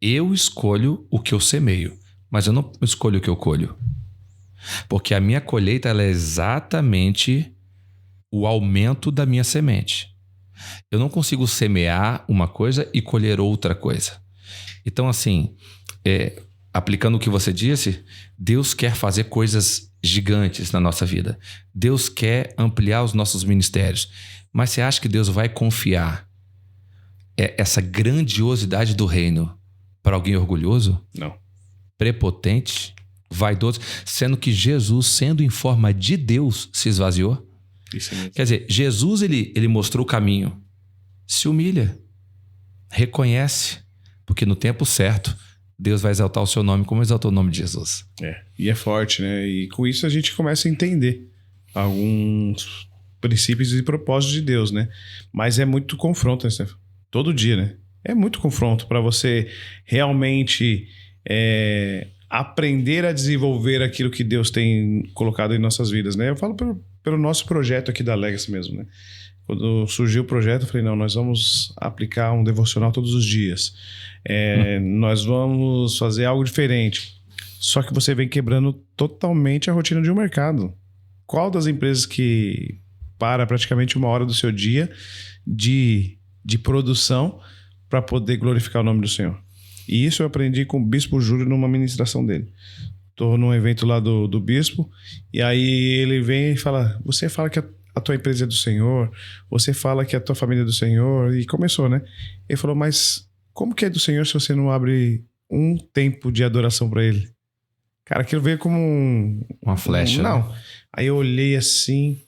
Eu escolho o que eu semeio, mas eu não escolho o que eu colho. Porque a minha colheita ela é exatamente o aumento da minha semente. Eu não consigo semear uma coisa e colher outra coisa. Então, assim, aplicando o que você disse, Deus quer fazer coisas gigantes na nossa vida. Deus quer ampliar os nossos ministérios. Mas você acha que Deus vai confiar essa grandiosidade do reino para alguém orgulhoso? Não. Prepotente, vaidoso, sendo que Jesus, sendo em forma de Deus, se esvaziou? Isso é mesmo. Quer dizer, Jesus ele mostrou o caminho. Se humilha, reconhece, porque no tempo certo Deus vai exaltar o seu nome como exaltou o nome de Jesus. E é forte, né? E com isso a gente começa a entender alguns princípios e propósitos de Deus, né? Mas é muito confronto, né, Stefano? Todo dia, né? É muito confronto para você realmente aprender a desenvolver aquilo que Deus tem colocado em nossas vidas, né? Eu falo pelo nosso projeto aqui da Legacy mesmo, né? Quando surgiu o projeto, eu falei, não, nós vamos aplicar um devocional todos os dias. Nós vamos fazer algo diferente. Só que você vem quebrando totalmente a rotina de um mercado. Qual das empresas que para praticamente 1 hora do seu dia de produção para poder glorificar o nome do Senhor. E isso eu aprendi com o Bispo Júlio numa ministração dele. Estou num evento lá do Bispo, e aí ele vem e fala, você fala que a tua empresa é do Senhor, você fala que a tua família é do Senhor, e começou, né? Ele falou, mas como que é do Senhor se você não abre um tempo de adoração para ele? Cara, aquilo veio como uma flecha. Não. Né? Aí eu olhei assim,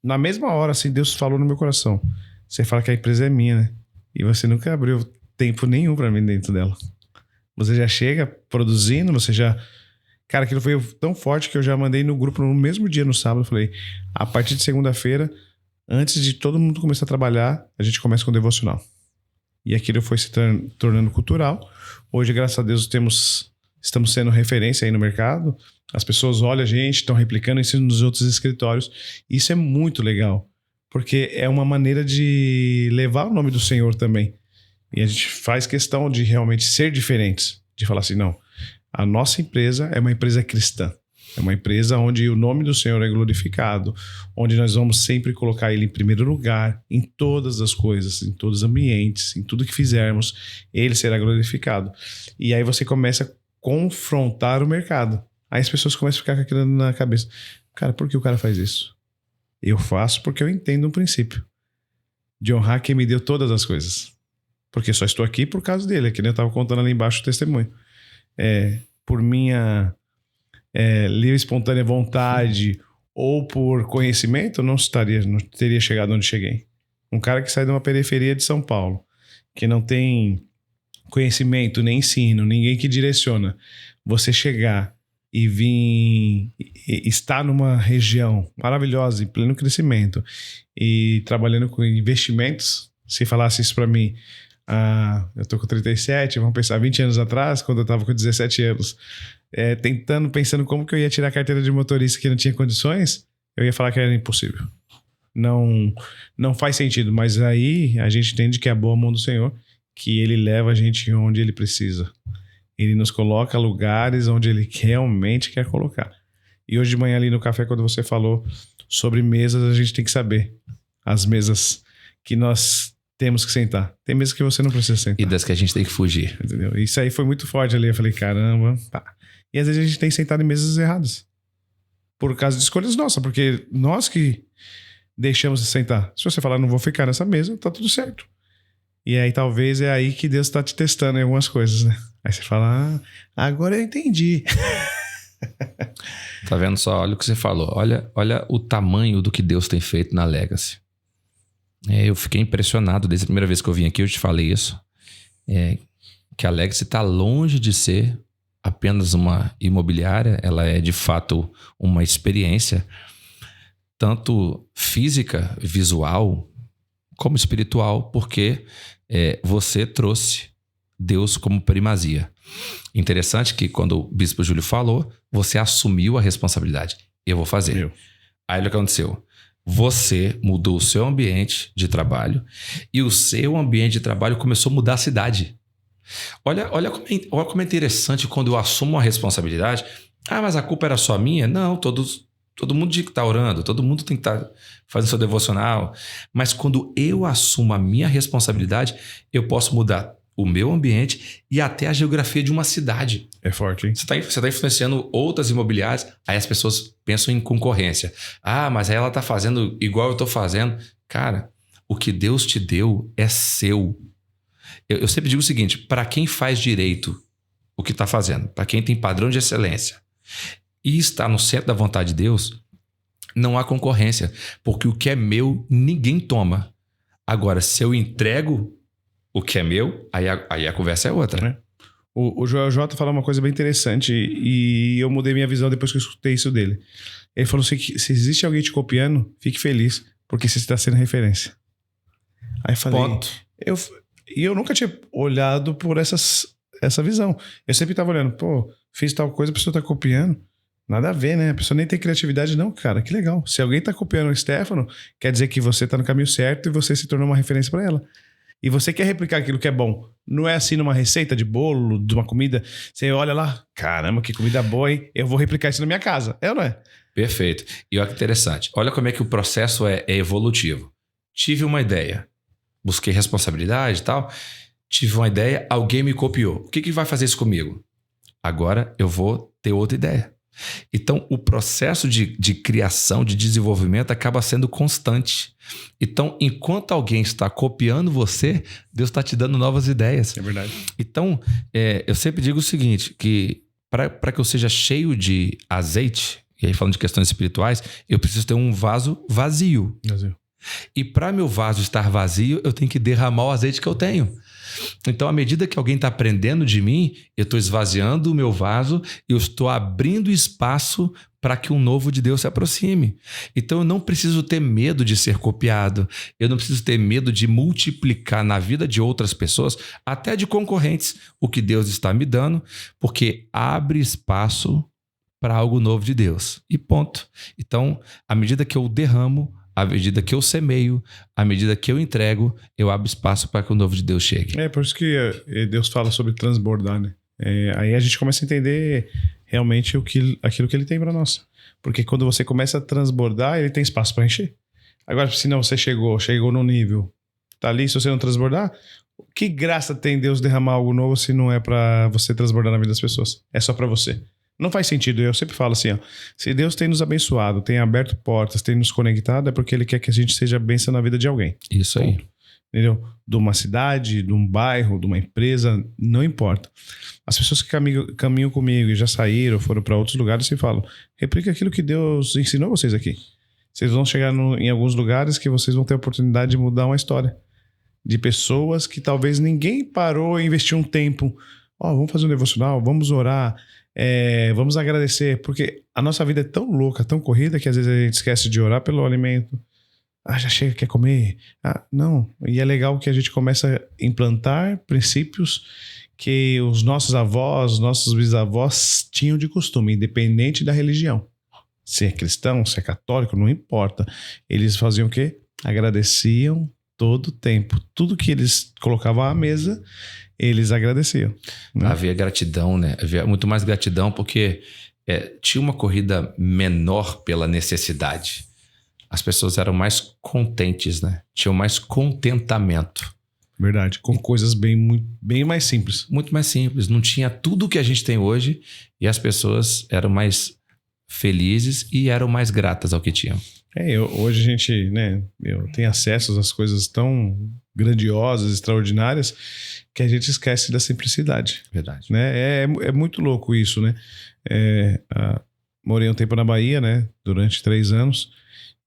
na mesma hora, assim, Deus falou no meu coração. Você fala que a empresa é minha, né? E você nunca abriu tempo nenhum para mim dentro dela. Você já chega produzindo, você já... Cara, aquilo foi tão forte que eu já mandei no grupo no mesmo dia, no sábado. Eu falei, a partir de segunda-feira, antes de todo mundo começar a trabalhar, a gente começa com o devocional. E aquilo foi se tornando cultural. Hoje, graças a Deus, estamos sendo referência aí no mercado. As pessoas olham a gente, estão replicando isso nos outros escritórios. Isso é muito legal, porque é uma maneira de levar o nome do Senhor também. E a gente faz questão de realmente ser diferentes, de falar assim, não, a nossa empresa é uma empresa cristã. É uma empresa onde o nome do Senhor é glorificado, onde nós vamos sempre colocar Ele em primeiro lugar, em todas as coisas, em todos os ambientes, em tudo que fizermos, Ele será glorificado. E aí você começa a confrontar o mercado. Aí as pessoas começam a ficar com aquilo na cabeça. Cara, por que o cara faz isso? Eu faço porque eu entendo um princípio de honrar quem me deu todas as coisas. Porque só estou aqui por causa dele, que nem eu estava contando ali embaixo o testemunho. Por minha livre e espontânea vontade ou por conhecimento, não teria chegado onde cheguei. Um cara que sai de uma periferia de São Paulo, que não tem conhecimento, nem ensino, ninguém que direciona, você chegar e vir estar numa região maravilhosa, em pleno crescimento, e trabalhando com investimentos, se falasse isso para mim, eu tô com 37, vamos pensar 20 anos atrás, quando eu tava com 17 anos, pensando como que eu ia tirar a carteira de motorista que não tinha condições, eu ia falar que era impossível. Não faz sentido, mas aí a gente entende que é a boa mão do Senhor, que Ele leva a gente onde Ele precisa. Ele nos coloca lugares onde Ele realmente quer colocar. E hoje de manhã ali no café, quando você falou sobre mesas, a gente tem que saber as mesas que nós temos que sentar. Tem mesas que você não precisa sentar. E das que a gente tem que fugir. Entendeu? Isso aí foi muito forte ali. Eu falei, caramba, tá. E às vezes a gente tem sentado em mesas erradas. Por causa de escolhas nossas. Porque nós que deixamos de sentar. Se você falar, não vou ficar nessa mesa, tá tudo certo. E aí talvez é aí que Deus tá te testando em algumas coisas, né? Aí você fala, agora eu entendi. Tá vendo só? Olha o que você falou. Olha o tamanho do que Deus tem feito na Legacy. Eu fiquei impressionado desde a primeira vez que eu vim aqui, eu te falei isso. Que a Legacy está longe de ser apenas uma imobiliária, ela é de fato uma experiência, tanto física, visual, como espiritual, porque você trouxe Deus como primazia. Interessante que quando o Bispo Júlio falou, você assumiu a responsabilidade. Eu vou fazer. Aí o que aconteceu? Você mudou o seu ambiente de trabalho e o seu ambiente de trabalho começou a mudar a cidade. Olha como é interessante quando eu assumo a responsabilidade. Mas a culpa era só minha? Não, todo mundo tinha que estar orando, todo mundo tem que estar fazendo seu devocional. Mas quando eu assumo a minha responsabilidade, eu posso mudar o meu ambiente e até a geografia de uma cidade. É forte, hein? Você tá influenciando outras imobiliárias, aí as pessoas pensam em concorrência. Mas aí ela tá fazendo igual eu tô fazendo. Cara, o que Deus te deu é seu. Eu sempre digo o seguinte, para quem faz direito o que tá fazendo, para quem tem padrão de excelência e está no centro da vontade de Deus, não há concorrência, porque o que é meu, ninguém toma. Agora, se eu entrego o que é meu, aí a conversa é outra. O Joel J falou uma coisa bem interessante e eu mudei minha visão depois que eu escutei isso dele. Ele falou assim, que se existe alguém te copiando, fique feliz, porque você está sendo referência. Aí eu falei... Ponto. Eu nunca tinha olhado por essa visão. Eu sempre estava olhando, fiz tal coisa, a pessoa está copiando. Nada a ver, né? A pessoa nem tem criatividade, não, cara. Que legal. Se alguém está copiando o Stefano, quer dizer que você está no caminho certo e você se tornou uma referência para ela. E você quer replicar aquilo que é bom. Não é assim numa receita de bolo, de uma comida. Você olha lá, caramba, que comida boa, hein? Eu vou replicar isso na minha casa. É ou não é? Perfeito. E olha que interessante. Olha como é que o processo é evolutivo. Tive uma ideia. Busquei responsabilidade e tal. tive uma ideia, alguém me copiou. O que vai fazer isso comigo? Agora eu vou ter outra ideia. Então, o processo de criação, de desenvolvimento acaba sendo constante. Então, enquanto alguém está copiando você, Deus está te dando novas ideias. É verdade. Então, eu sempre digo o seguinte, que para que eu seja cheio de azeite, e aí falando de questões espirituais, eu preciso ter um vaso vazio. E para meu vaso estar vazio, eu tenho que derramar o azeite que eu tenho. Então, à medida que alguém está aprendendo de mim, eu estou esvaziando o meu vaso, eu estou abrindo espaço para que um novo de Deus se aproxime. Então, eu não preciso ter medo de ser copiado, eu não preciso ter medo de multiplicar na vida de outras pessoas, até de concorrentes, o que Deus está me dando, porque abre espaço para algo novo de Deus. E ponto. Então, à medida que eu derramo, à medida que eu semeio, à medida que eu entrego, eu abro espaço para que o novo de Deus chegue. É por isso que Deus fala sobre transbordar, né? Aí a gente começa a entender realmente aquilo que ele tem para nós. Porque quando você começa a transbordar, ele tem espaço para encher. Agora, se não, você chegou no nível, tá ali, se você não transbordar, que graça tem Deus derramar algo novo se não é para você transbordar na vida das pessoas? É só para você. Não faz sentido. Eu sempre falo assim, ó, se Deus tem nos abençoado, tem aberto portas, tem nos conectado, é porque ele quer que a gente seja bênção na vida de alguém. Isso aí. Ponto. Entendeu? De uma cidade, de um bairro, de uma empresa, não importa. As pessoas que caminham comigo e já saíram, foram para outros lugares e falam, replica aquilo que Deus ensinou vocês aqui. Vocês vão chegar em alguns lugares que vocês vão ter a oportunidade de mudar uma história. De pessoas que talvez ninguém parou e investiu um tempo. Vamos fazer um devocional, vamos orar, vamos agradecer, porque a nossa vida é tão louca, tão corrida, que às vezes a gente esquece de orar pelo alimento. Já chega, quer comer? Não. E é legal que a gente começa a implantar princípios que os nossos avós, nossos bisavós tinham de costume, independente da religião. Se é cristão, se é católico, não importa. Eles faziam o quê? Agradeciam todo o tempo. Tudo que eles colocavam à mesa, eles agradeciam. Né? Havia gratidão, né? Havia muito mais gratidão porque tinha uma corrida menor pela necessidade. As pessoas eram mais contentes, né? Tinham mais contentamento. Verdade. Com coisas bem mais simples. Muito mais simples. Não tinha tudo que a gente tem hoje e as pessoas eram mais felizes e eram mais gratas ao que tinham. Hoje a gente, né, tem acesso às coisas tão grandiosas, extraordinárias, que a gente esquece da simplicidade. Verdade. Né? É muito louco isso, né? Morei um tempo na Bahia, né? Durante 3 anos.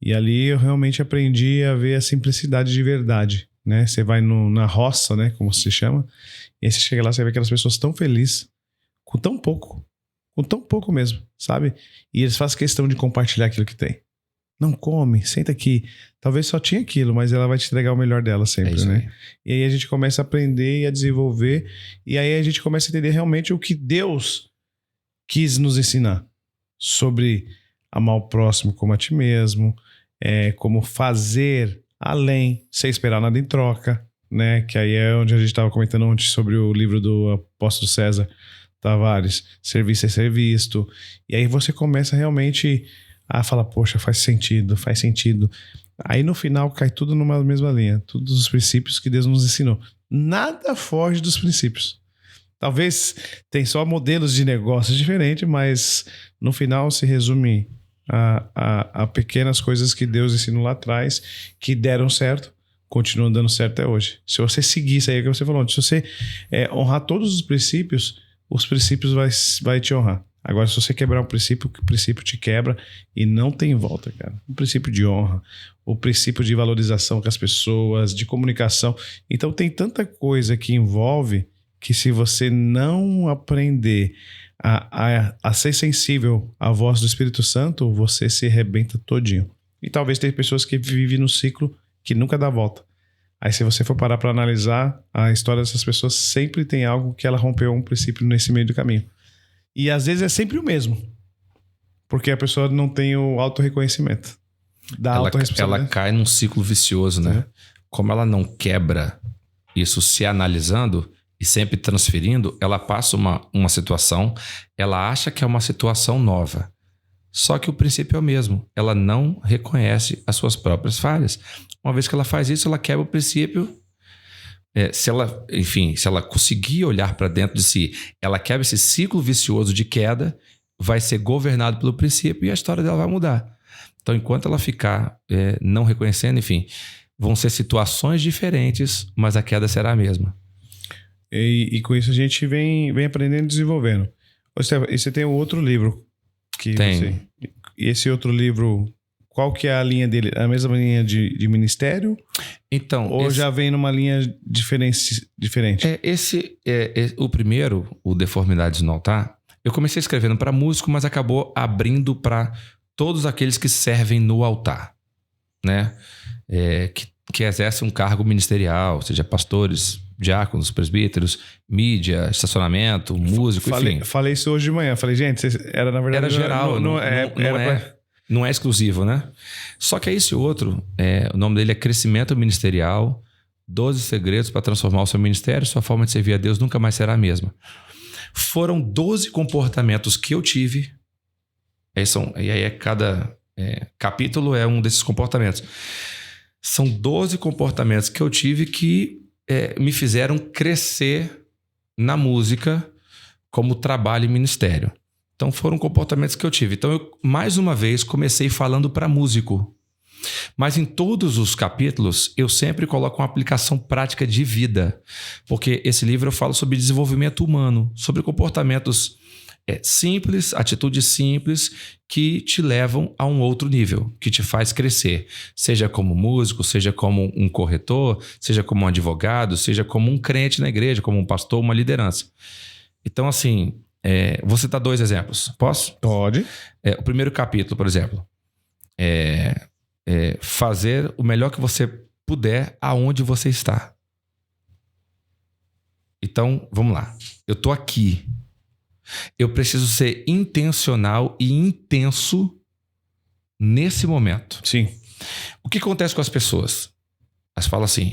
E ali eu realmente aprendi a ver a simplicidade de verdade, né? Você vai na roça, né? Como se chama. E aí você chega lá, você vê aquelas pessoas tão felizes com tão pouco mesmo, sabe? E eles fazem questão de compartilhar aquilo que tem. Não come, senta aqui. Talvez só tinha aquilo, mas ela vai te entregar o melhor dela sempre, né? E aí a gente começa a aprender e a desenvolver. E aí a gente começa a entender realmente o que Deus quis nos ensinar sobre amar o próximo como a ti mesmo, como fazer além, sem esperar nada em troca, né? Que aí é onde a gente estava comentando ontem sobre o livro do apóstolo César Tavares, serviço é ser visto. E aí você começa realmente a falar, poxa, faz sentido. Aí no final cai tudo numa mesma linha, todos os princípios que Deus nos ensinou. Nada foge dos princípios. Talvez tem só modelos de negócios diferentes, mas no final se resume a pequenas coisas que Deus ensinou lá atrás, que deram certo, continuam dando certo até hoje. Se você seguir isso aí que você falou, se você honrar todos os princípios vai te honrar. Agora, se você quebrar um princípio, o princípio te quebra e não tem volta, cara. O princípio de honra, o princípio de valorização com as pessoas, de comunicação. Então, tem tanta coisa que envolve que se você não aprender a ser sensível à voz do Espírito Santo, você se arrebenta todinho. E talvez tenha pessoas que vivem no ciclo que nunca dá volta. Aí se você for parar para analisar a história dessas pessoas, sempre tem algo que ela rompeu um princípio nesse meio do caminho. E às vezes é sempre o mesmo. Porque a pessoa não tem o autorreconhecimento. Ela cai num ciclo vicioso, né? Como ela não quebra isso se analisando e sempre transferindo, ela passa uma situação, ela acha que é uma situação nova. Só que o princípio é o mesmo. Ela não reconhece as suas próprias falhas. Uma vez que ela faz isso, ela quebra o princípio, se ela conseguir olhar para dentro de si, ela quebra esse ciclo vicioso de queda, vai ser governado pelo princípio e a história dela vai mudar. Então, enquanto ela ficar não reconhecendo, enfim, vão ser situações diferentes, mas a queda será a mesma. E com isso a gente vem aprendendo e desenvolvendo. Ô, Estevão, e você tem um outro livro que Tem. E esse outro livro, qual que é a linha dele? A mesma linha de ministério? Então, ou já vem numa linha diferente? O primeiro, o Deformidades no Altar, eu comecei escrevendo para músico, mas acabou abrindo para todos aqueles que servem no altar, né? Que exercem um cargo ministerial, seja pastores, diáconos, presbíteros, mídia, estacionamento, músico, enfim. Falei isso hoje de manhã. Falei, gente, era na verdade... Era geral, não é exclusivo, né? Só que esse outro, o nome dele é Crescimento Ministerial, 12 segredos para transformar o seu ministério, sua forma de servir a Deus nunca mais será a mesma. Foram 12 comportamentos que eu tive, e aí cada capítulo é um desses comportamentos. São 12 comportamentos que eu tive que me fizeram crescer na música como trabalho e ministério. Então foram comportamentos que eu tive. Então eu, mais uma vez, comecei falando para músico. Mas em todos os capítulos eu sempre coloco uma aplicação prática de vida. Porque esse livro eu falo sobre desenvolvimento humano, sobre comportamentos simples, atitudes simples que te levam a um outro nível, que te faz crescer. Seja como músico, seja como um corretor, seja como um advogado, seja como um crente na igreja, como um pastor, uma liderança. Então, assim, vou citar 2 exemplos. Posso? Pode. O primeiro capítulo, por exemplo, fazer o melhor que você puder aonde você está. Então, vamos lá. Eu tô aqui. Eu preciso ser intencional e intenso nesse momento. Sim. O que acontece com as pessoas? Elas falam assim,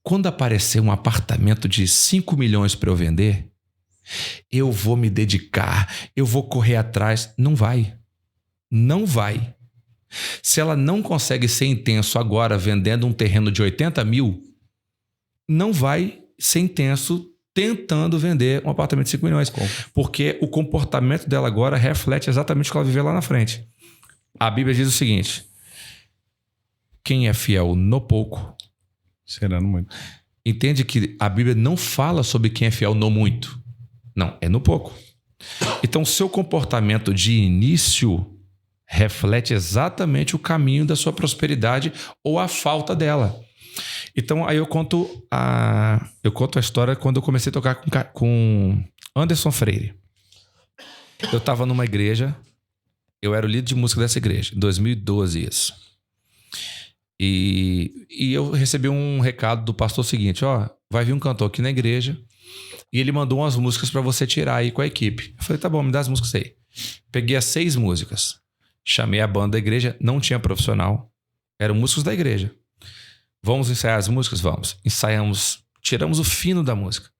quando aparecer um apartamento de 5 milhões para eu vender, eu vou me dedicar, eu vou correr atrás. Não vai. Não vai. Se ela não consegue ser intenso agora vendendo um terreno de 80 mil, não vai ser intenso tentando vender um apartamento de 5 milhões. Porque o comportamento dela agora reflete exatamente o que ela viveu lá na frente. A Bíblia diz o seguinte: quem é fiel no pouco será no muito. Entende que a Bíblia não fala sobre quem é fiel no muito. Não, é no pouco. Então, o seu comportamento de início reflete exatamente o caminho da sua prosperidade ou a falta dela. Então, aí eu conto a história quando eu comecei a tocar com Anderson Freire. Eu estava numa igreja, eu era o líder de música dessa igreja, em 2012 isso. E eu recebi um recado do pastor seguinte, vai vir um cantor aqui na igreja e ele mandou umas músicas para você tirar aí com a equipe. Eu falei, tá bom, me dá as músicas aí. Peguei as 6 músicas, chamei a banda da igreja, não tinha profissional, eram músicos da igreja. Vamos ensaiar as músicas? Vamos. Ensaiamos, tiramos o fino da música.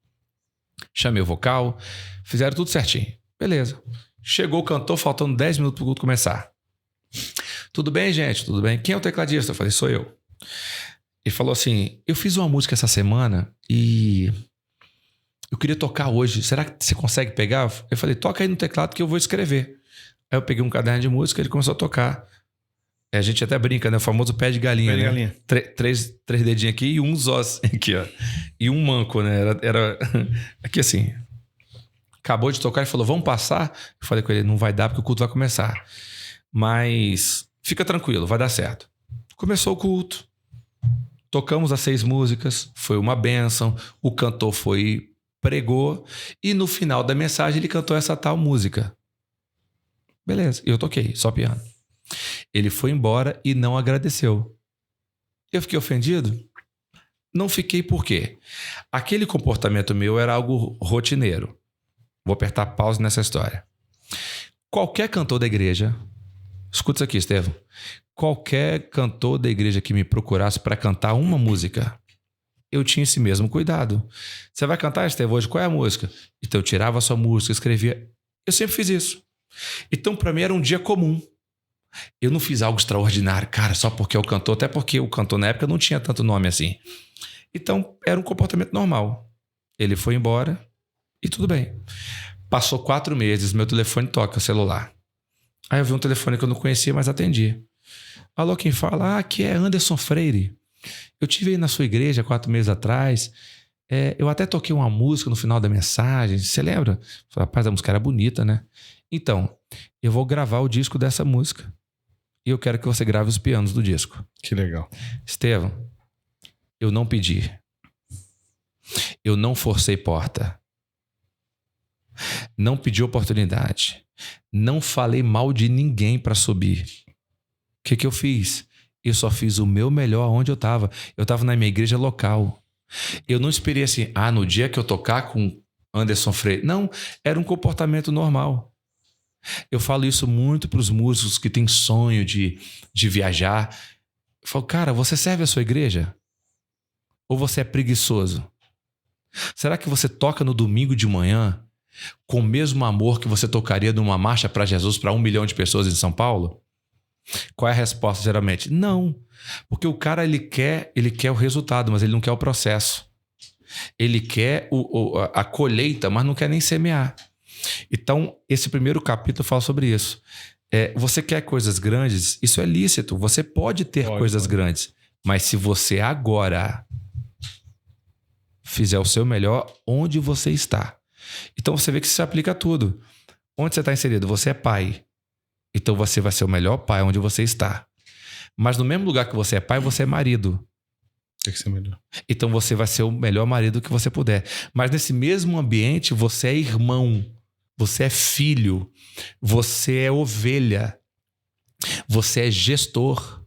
Chamei o vocal, fizeram tudo certinho. Beleza. Chegou o cantor, faltando 10 minutos para o culto começar. Tudo bem, gente? Tudo bem? Quem é o tecladista? Eu falei, sou eu. Ele falou assim, eu fiz uma música essa semana e eu queria tocar hoje. Será que você consegue pegar? Eu falei, toca aí no teclado que eu vou escrever. Aí eu peguei um caderno de música e ele começou a tocar. A gente até brinca, né? O famoso pé de galinha. Pé de galinha. 3 dedinhos aqui e um zós aqui, ó. E um manco, né? Era aqui assim. Acabou de tocar e falou, vamos passar? Eu falei com ele, não vai dar porque o culto vai começar. Mas fica tranquilo, vai dar certo. Começou o culto. Tocamos as 6 músicas. Foi uma bênção. O cantor pregou. E no final da mensagem ele cantou essa tal música. Beleza. Eu toquei, só piano. Ele foi embora e não agradeceu. Eu fiquei ofendido? Não fiquei por quê? Aquele comportamento meu era algo rotineiro. Vou apertar pause nessa história. Qualquer cantor da igreja... Escuta isso aqui, Estevão. Qualquer cantor da igreja que me procurasse para cantar uma música, eu tinha esse mesmo cuidado. Você vai cantar, Estevão, hoje? Qual é a música? Então eu tirava a sua música, escrevia. Eu sempre fiz isso. Então para mim era um dia comum. Eu não fiz algo extraordinário, cara, só porque é o cantor, até porque o cantor na época não tinha tanto nome assim. Então, era um comportamento normal. Ele foi embora e tudo bem. Passou 4 meses, meu telefone toca, o celular. Aí eu vi um telefone que eu não conhecia, mas atendi. Alô, quem fala? Aqui é Anderson Freire. Eu tive aí na sua igreja 4 meses atrás. Eu até toquei uma música no final da mensagem. Você lembra? Falei, rapaz, a música era bonita, né? Então, eu vou gravar o disco dessa música. E eu quero que você grave os pianos do disco. Que legal. Estevão, eu não pedi. Eu não forcei porta. Não pedi oportunidade. Não falei mal de ninguém para subir. O que eu fiz? Eu só fiz o meu melhor onde eu estava. Eu estava na minha igreja local. Eu não esperei assim, no dia que eu tocar com Anderson Freire. Não, era um comportamento normal. Eu falo isso muito para os músicos que têm sonho de viajar. Eu falo, cara, você serve a sua igreja? Ou você é preguiçoso? Será que você toca no domingo de manhã com o mesmo amor que você tocaria numa marcha para Jesus para 1 milhão de pessoas em São Paulo? Qual é a resposta geralmente? Não. Porque o cara ele quer o resultado, mas ele não quer o processo. Ele quer a colheita, mas não quer nem semear. Então, esse primeiro capítulo fala sobre isso. Você quer coisas grandes? Isso é lícito. Você pode ter coisas grandes. Mas se você agora fizer o seu melhor onde você está. Então, você vê que isso se aplica a tudo. Onde você está inserido? Você é pai. Então, você vai ser o melhor pai onde você está. Mas no mesmo lugar que você é pai, você é marido. Tem que ser melhor. Então, você vai ser o melhor marido que você puder. Mas nesse mesmo ambiente, você é irmão. Você é filho, você é ovelha, você é gestor.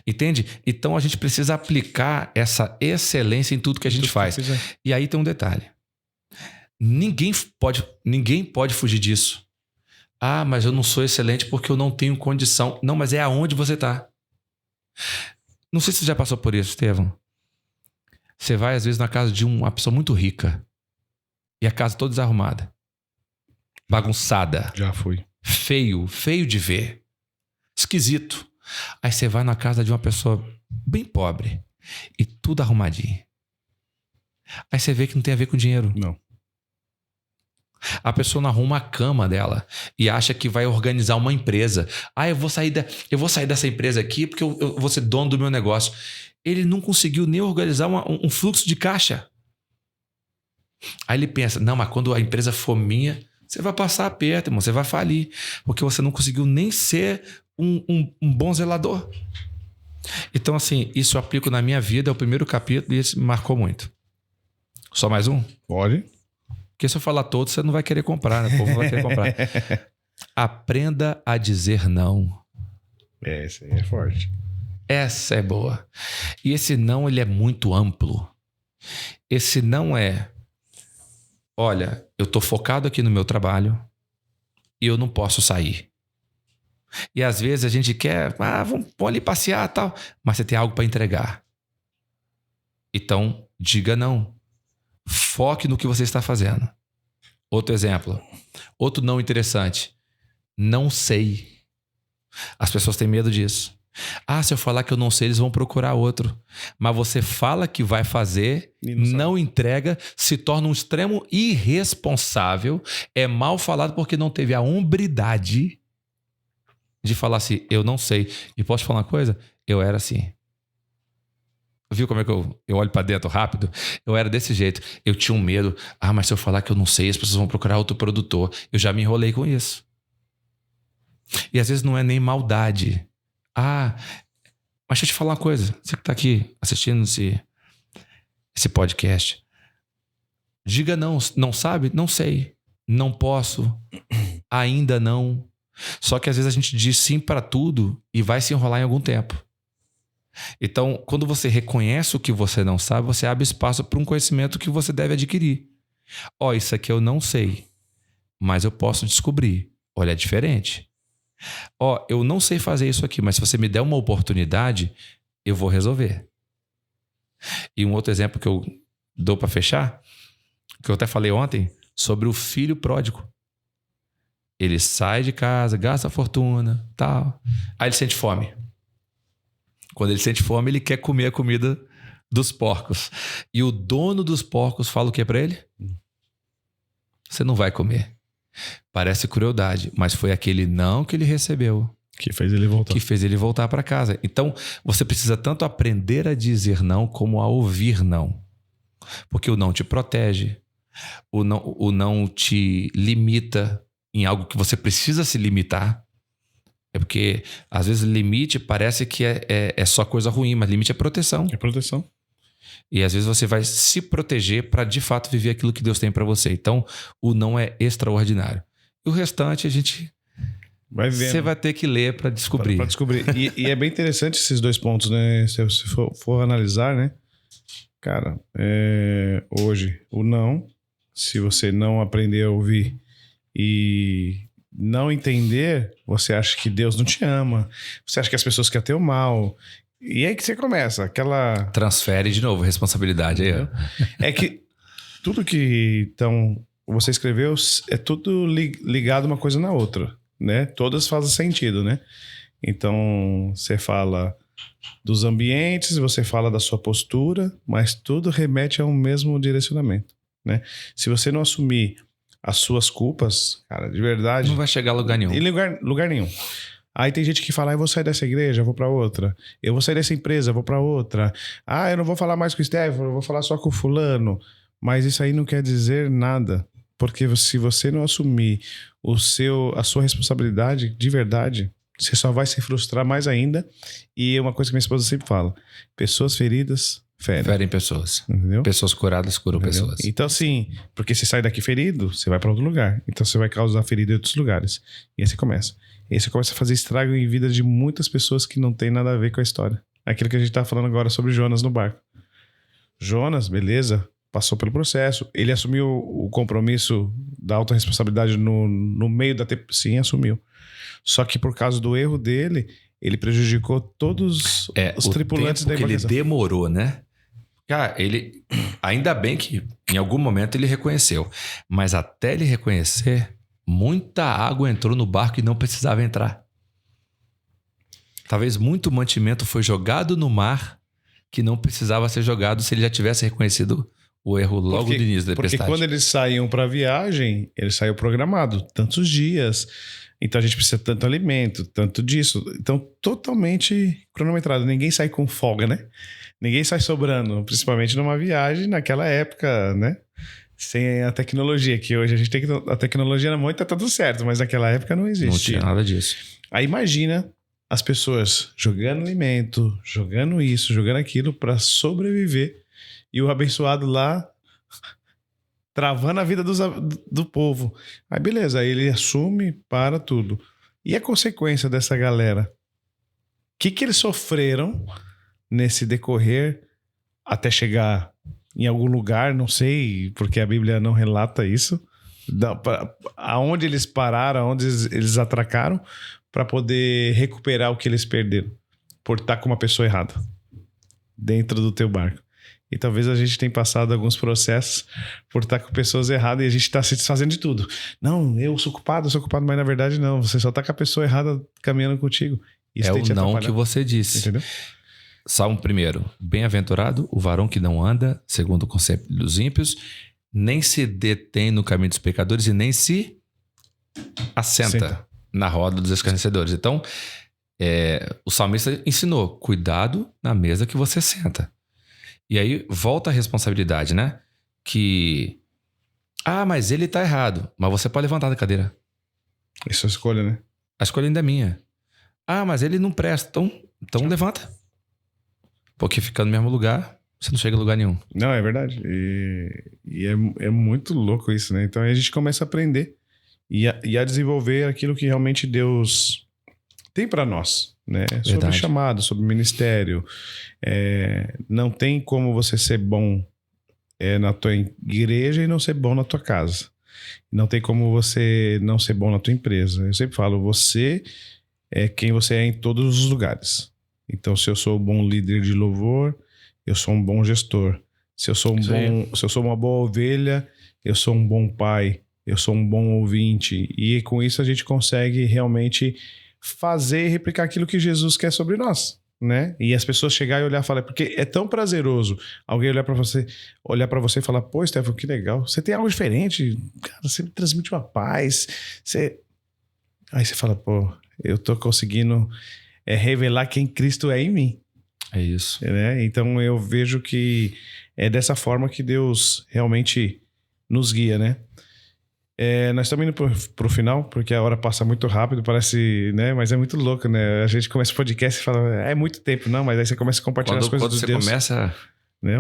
Entende? Então a gente precisa aplicar essa excelência em tudo que a gente faz. E aí tem um detalhe. Ninguém pode fugir disso. Mas eu não sou excelente porque eu não tenho condição. Não, mas é aonde você está. Não sei se você já passou por isso, Estevão. Você vai às vezes na casa de uma pessoa muito rica. E a casa toda desarrumada. Bagunçada. Já fui. Feio de ver. Esquisito. Aí você vai na casa de uma pessoa bem pobre. E tudo arrumadinho. Aí você vê que não tem a ver com dinheiro. Não. A pessoa não arruma a cama dela. E acha que vai organizar uma empresa. Eu vou sair dessa empresa aqui porque eu vou ser dono do meu negócio. Ele não conseguiu nem organizar um fluxo de caixa. Aí ele pensa, não, mas quando a empresa for minha, você vai passar aperto, irmão, você vai falir, porque você não conseguiu nem ser um bom zelador. Então, assim, isso eu aplico na minha vida, é o primeiro capítulo e isso me marcou muito. Só mais um? Pode. Porque se eu falar todos, você não vai querer comprar, né? O povo não vai querer comprar. Aprenda a dizer não. Esse aí é forte. Essa é boa. E esse não, ele é muito amplo. Esse não é... Olha, eu estou focado aqui no meu trabalho e eu não posso sair. E às vezes a gente quer, vamos ali passear e tal, mas você tem algo para entregar. Então, diga não. Foque no que você está fazendo. Outro exemplo. Outro não interessante. Não sei. As pessoas têm medo disso. Se eu falar que eu não sei, eles vão procurar outro. Mas você fala que vai fazer, não entrega, se torna um extremo irresponsável, é mal falado porque não teve a hombridade de falar assim, eu não sei. E posso falar uma coisa? Eu era assim. Viu como é que eu olho pra dentro rápido? Eu era desse jeito. Eu tinha um medo. Mas se eu falar que eu não sei, as pessoas vão procurar outro produtor. Eu já me enrolei com isso. E às vezes não é nem maldade. Mas deixa eu te falar uma coisa. Você que está aqui assistindo esse podcast. Diga não. Não sabe? Não sei. Não posso. Ainda não. Só que às vezes a gente diz sim para tudo e vai se enrolar em algum tempo. Então, quando você reconhece o que você não sabe, você abre espaço para um conhecimento que você deve adquirir. Isso aqui eu não sei, mas eu posso descobrir. Olha, é diferente. Eu não sei fazer isso aqui, mas se você me der uma oportunidade, eu vou resolver. E um outro exemplo que eu dou para fechar, que eu até falei ontem, sobre o filho pródigo. Ele sai de casa, gasta fortuna, tal. Aí ele sente fome. Quando ele sente fome, ele quer comer a comida dos porcos. E o dono dos porcos fala o que pra ele? Você não vai comer. Parece crueldade, mas foi aquele não que ele recebeu Que fez ele voltar. que fez ele voltar para casa. Então, você precisa tanto aprender a dizer não como a ouvir não. Porque o não te protege, o não te limita em algo que você precisa se limitar. É porque, às vezes, limite parece que é só coisa ruim, mas limite é proteção. É proteção. E às vezes você vai se proteger para de fato viver aquilo que Deus tem para você. Então, o não é extraordinário. E o restante a gente Vai vendo. você vai ter que ler para descobrir. Pra descobrir. E é bem interessante esses dois pontos, né? Se você for analisar, né? Cara, hoje, o não, se você não aprender a ouvir e não entender, você acha que Deus não te ama, você acha que as pessoas querem ter o mal. E aí que você começa, aquela... Transfere de novo a responsabilidade aí. Ó. É que tudo que então, você escreveu é tudo ligado uma coisa na outra, né? Todas fazem sentido, né? Então, você fala dos ambientes, você fala da sua postura, mas tudo remete ao mesmo direcionamento, né? Se você não assumir as suas culpas, cara, de verdade... Não vai chegar a lugar nenhum. Em lugar nenhum. Aí tem gente que fala, eu vou sair dessa igreja, eu vou pra outra. Eu vou sair dessa empresa, eu vou pra outra. Ah, eu não vou falar mais com o Stefano, eu vou falar só com o fulano. Mas isso aí não quer dizer nada. Porque se você não assumir a sua responsabilidade de verdade, você só vai se frustrar mais ainda. E é uma coisa que minha esposa sempre fala. Pessoas feridas ferem pessoas. Entendeu? Pessoas curadas curam Entendeu? pessoas. Então, assim, porque você sai daqui ferido, você vai pra outro lugar. Então, você vai causar ferida em outros lugares. E aí você começa. E aí você começa a fazer estrago em vida de muitas pessoas que não tem nada a ver com a história. Aquilo que a gente tá falando agora sobre Jonas no barco. Jonas, beleza, passou pelo processo. Ele assumiu o compromisso da autorresponsabilidade no meio da... Sim, assumiu. Só que por causa do erro dele, ele prejudicou todos os tripulantes da embarcação. Ele demorou, né? Cara, ele... Ainda bem que em algum momento ele reconheceu. Mas até ele reconhecer... Muita água entrou no barco e não precisava entrar. Talvez muito mantimento foi jogado no mar que não precisava ser jogado se ele já tivesse reconhecido o erro logo no início da tempestade. Porque quando eles saíam para a viagem, ele saiu programado, tantos dias. Então a gente precisa tanto alimento, tanto disso. Então totalmente cronometrado. Ninguém sai com folga, né? Ninguém sai sobrando, principalmente numa viagem naquela época, né? Sem a tecnologia, que hoje a gente tem a tecnologia na mão e tá tudo certo, mas naquela época não existia. Não tinha nada disso. Aí imagina as pessoas jogando alimento, jogando isso, jogando aquilo para sobreviver e o abençoado lá travando a vida do povo. Aí beleza, aí ele assume para tudo. E a consequência dessa galera? O que eles sofreram nesse decorrer até chegar... em algum lugar, não sei, porque a Bíblia não relata isso, aonde eles pararam, aonde eles atracaram, para poder recuperar o que eles perderam, por estar com uma pessoa errada dentro do teu barco. E talvez a gente tenha passado alguns processos por estar com pessoas erradas e a gente está se desfazendo de tudo. Não, eu sou culpado, mas na verdade não, você só está com a pessoa errada caminhando contigo. Isso é o não que você disse. Entendeu? Salmo 1. Bem-aventurado o varão que não anda segundo o conceito dos ímpios, nem se detém no caminho dos pecadores e nem se assenta na roda dos escarnecedores. Então, o salmista ensinou, cuidado na mesa que você senta. E aí volta a responsabilidade, né? Que, mas ele tá errado, mas você pode levantar da cadeira. Isso é a escolha, né? A escolha ainda é minha. Mas ele não presta, então levanta. Porque ficar no mesmo lugar, você não chega a lugar nenhum. Não, é verdade. E é muito louco isso, né? Então aí a gente começa a aprender e a desenvolver aquilo que realmente Deus tem para nós, né? Verdade. Sobre chamado, sobre ministério. Não tem como você ser bom na tua igreja e não ser bom na tua casa. Não tem como você não ser bom na tua empresa. Eu sempre falo, você é quem você é em todos os lugares. Então, se eu sou um bom líder de louvor, eu sou um bom gestor. Se eu sou uma boa ovelha, eu sou um bom pai, eu sou um bom ouvinte. E com isso a gente consegue realmente fazer e replicar aquilo que Jesus quer sobre nós. né? E as pessoas chegarem e olhar e falar, porque é tão prazeroso alguém olhar pra você e falar, pô, Stefano, que legal, você tem algo diferente, cara, você me transmite uma paz, aí você fala, pô, eu tô conseguindo revelar quem Cristo é em mim. É isso. Né? Então eu vejo que é dessa forma que Deus realmente nos guia, né? Nós estamos indo pro final, porque a hora passa muito rápido, parece, né? Mas é muito louco, né? A gente começa o podcast e fala, é muito tempo, não, mas aí você começa a compartilhar as coisas de Deus. Quando você começa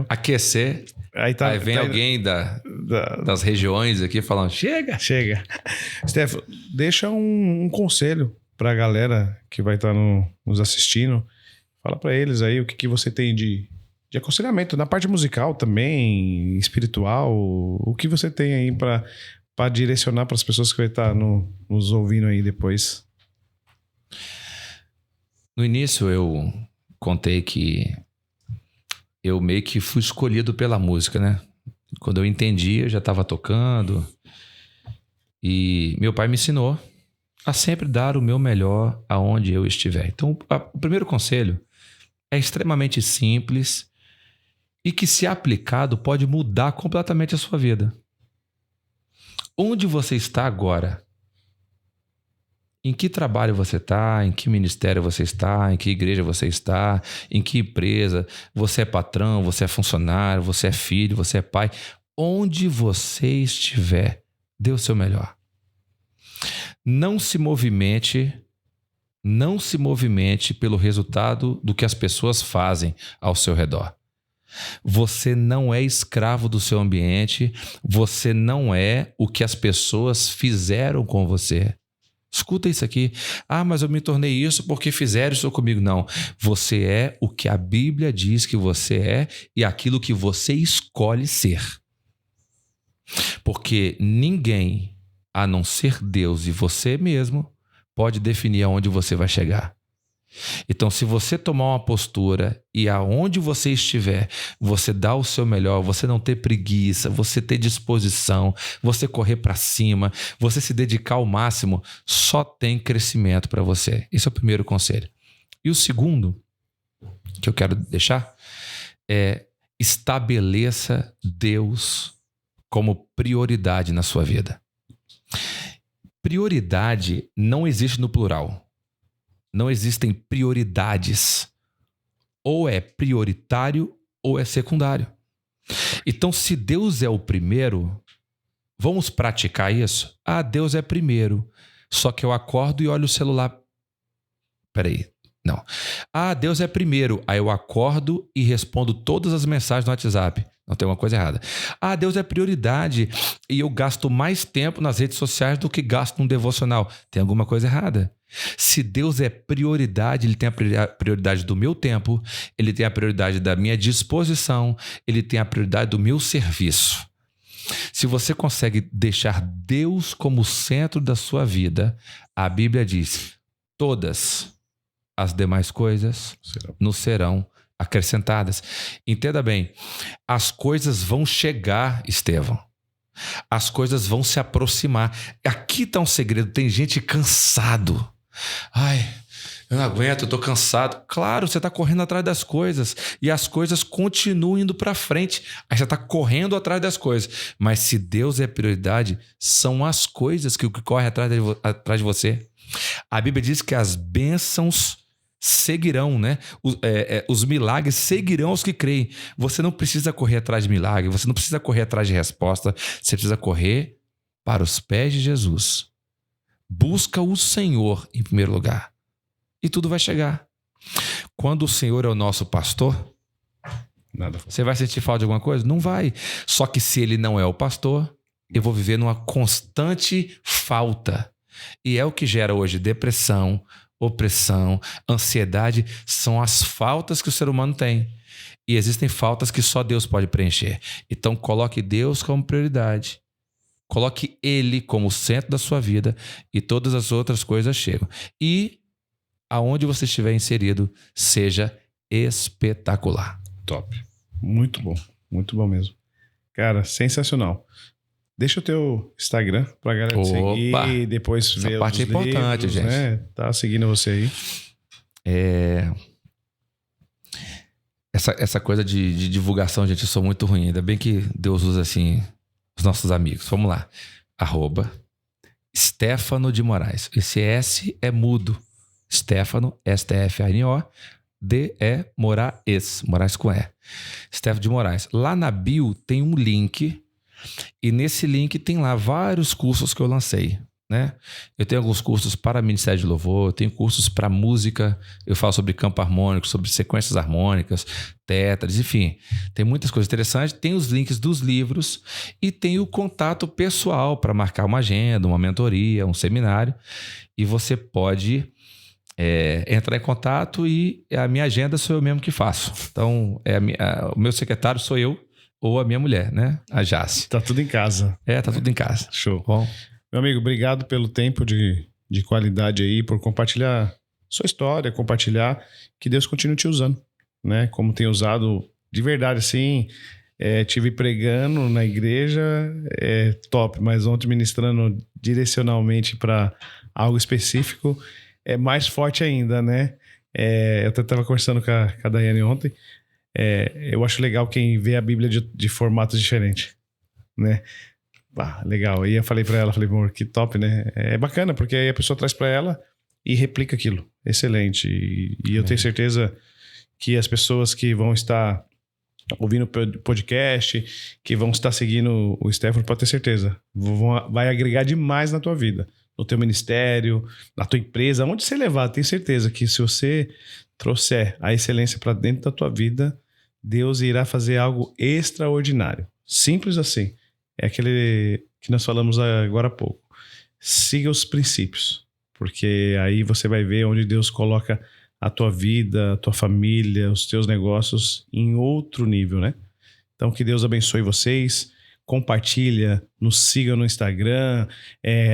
a aquecer, aí vem alguém das regiões aqui falando, chega. Stefano, deixa um conselho pra galera que vai estar nos assistindo. Fala pra eles aí o que você tem de aconselhamento na parte musical também, espiritual, o que você tem aí pra direcionar para as pessoas que vai estar nos ouvindo aí depois. No início eu contei que eu meio que fui escolhido pela música, né? Quando eu entendi, eu já estava tocando e meu pai me ensinou a sempre dar o meu melhor aonde eu estiver. Então, o primeiro conselho é extremamente simples e que, se aplicado, pode mudar completamente a sua vida. Onde você está agora? Em que trabalho você está? Em que ministério você está? Em que igreja você está? Em que empresa? Você é patrão? Você é funcionário? Você é filho? Você é pai? Onde você estiver, dê o seu melhor. Não se movimente pelo resultado do que as pessoas fazem ao seu redor. Você não é escravo do seu ambiente, você não é o que as pessoas fizeram com você. Escuta isso aqui. Mas eu me tornei isso porque fizeram isso comigo. Não, você é o que a Bíblia diz que você é e aquilo que você escolhe ser. Porque ninguém, a não ser Deus e você mesmo, pode definir aonde você vai chegar. Então, se você tomar uma postura e aonde você estiver, você dá o seu melhor, você não ter preguiça, você ter disposição, você correr para cima, você se dedicar ao máximo, só tem crescimento para você. Esse é o primeiro conselho. E o segundo que eu quero deixar é: estabeleça Deus como prioridade na sua vida. Prioridade não existe no plural. Não existem prioridades. Ou é prioritário ou é secundário. Então, se Deus é o primeiro, vamos praticar isso? Deus é primeiro. Só que eu acordo e olho o celular. Peraí, não. Deus é primeiro. Aí eu acordo e respondo todas as mensagens no WhatsApp. Não, tem uma coisa errada. Deus é prioridade e eu gasto mais tempo nas redes sociais do que gasto num devocional. Tem alguma coisa errada. Se Deus é prioridade, Ele tem a prioridade do meu tempo, Ele tem a prioridade da minha disposição, Ele tem a prioridade do meu serviço. Se você consegue deixar Deus como centro da sua vida, a Bíblia diz: todas as demais coisas nos serão acrescentadas. Entenda bem, as coisas vão chegar, Estevão. As coisas vão se aproximar. Aqui está um segredo. Tem gente cansado. Eu não aguento, eu tô cansado. Claro, você está correndo atrás das coisas e as coisas continuam indo para frente. Aí você está correndo atrás das coisas. Mas se Deus é prioridade, são as coisas que correm atrás de você. A Bíblia diz que as bênçãos seguirão, né? Os milagres seguirão os que creem. Você não precisa correr atrás de milagre, você não precisa correr atrás de resposta, você precisa correr para os pés de Jesus. Busca o Senhor em primeiro lugar e tudo vai chegar. Quando o Senhor é o nosso pastor, nada. Você vai sentir falta de alguma coisa? Não vai. Só que se Ele não é o pastor, eu vou viver numa constante falta. E é o que gera hoje depressão, opressão, ansiedade. São as faltas que o ser humano tem. E existem faltas que só Deus pode preencher. Então coloque Deus como prioridade. Coloque Ele como centro da sua vida e todas as outras coisas chegam. E aonde você estiver inserido, seja espetacular. Top. Muito bom mesmo. Cara, sensacional. Deixa o teu Instagram pra galera te seguir e depois ver essa parte é importante, livros, gente. Né? Tá seguindo você aí. Essa coisa de divulgação, gente, eu sou muito ruim. Ainda bem que Deus usa assim os nossos amigos. Vamos lá. @Stefano de Moraes. Esse S é mudo. Stefano, S-T-F-A-N-O, D-E Moraes. Moraes com E. Stefano de Moraes. Lá na bio tem um link. E nesse link tem lá vários cursos que eu lancei, né? Eu tenho alguns cursos para Ministério de Louvor, eu tenho cursos para música, eu falo sobre campo harmônico, sobre sequências harmônicas, tétras, enfim. Tem muitas coisas interessantes. Tem os links dos livros e tem o contato pessoal para marcar uma agenda, uma mentoria, um seminário. E você pode entrar em contato e a minha agenda sou eu mesmo que faço. Então, o meu secretário sou eu ou a minha mulher, né? A Jace. Tá tudo em casa. Tá tudo em casa. Show. Bom. Meu amigo, obrigado pelo tempo de qualidade aí, por compartilhar sua história, compartilhar, que Deus continue te usando, né? Como tem usado de verdade, assim, tive pregando na igreja, top, mas ontem ministrando direcionalmente para algo específico, é mais forte ainda, né? Eu até estava conversando com a Daiane ontem, eu acho legal quem vê a Bíblia de formatos diferentes, né? Legal. Aí eu falei pra ela, amor, que top, né? É bacana, porque aí a pessoa traz pra ela e replica aquilo. Excelente. E eu tenho certeza que as pessoas que vão estar ouvindo o podcast, que vão estar seguindo o Stefano, pode ter certeza, vai agregar demais na tua vida, no teu ministério, na tua empresa, onde você levar, tenho certeza que se você trouxer a excelência pra dentro da tua vida, Deus irá fazer algo extraordinário. Simples assim. É aquele que nós falamos agora há pouco. Siga os princípios, porque aí você vai ver onde Deus coloca a tua vida, a tua família, os teus negócios em outro nível, né? Então, que Deus abençoe vocês. Compartilha, nos siga no Instagram,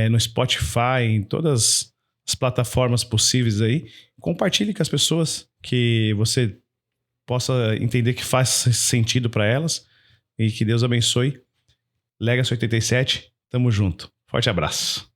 no Spotify, em todas as plataformas possíveis aí. Compartilhe com as pessoas que você possa entender que faz sentido para elas e que Deus abençoe. Legacy 87, tamo junto. Forte abraço.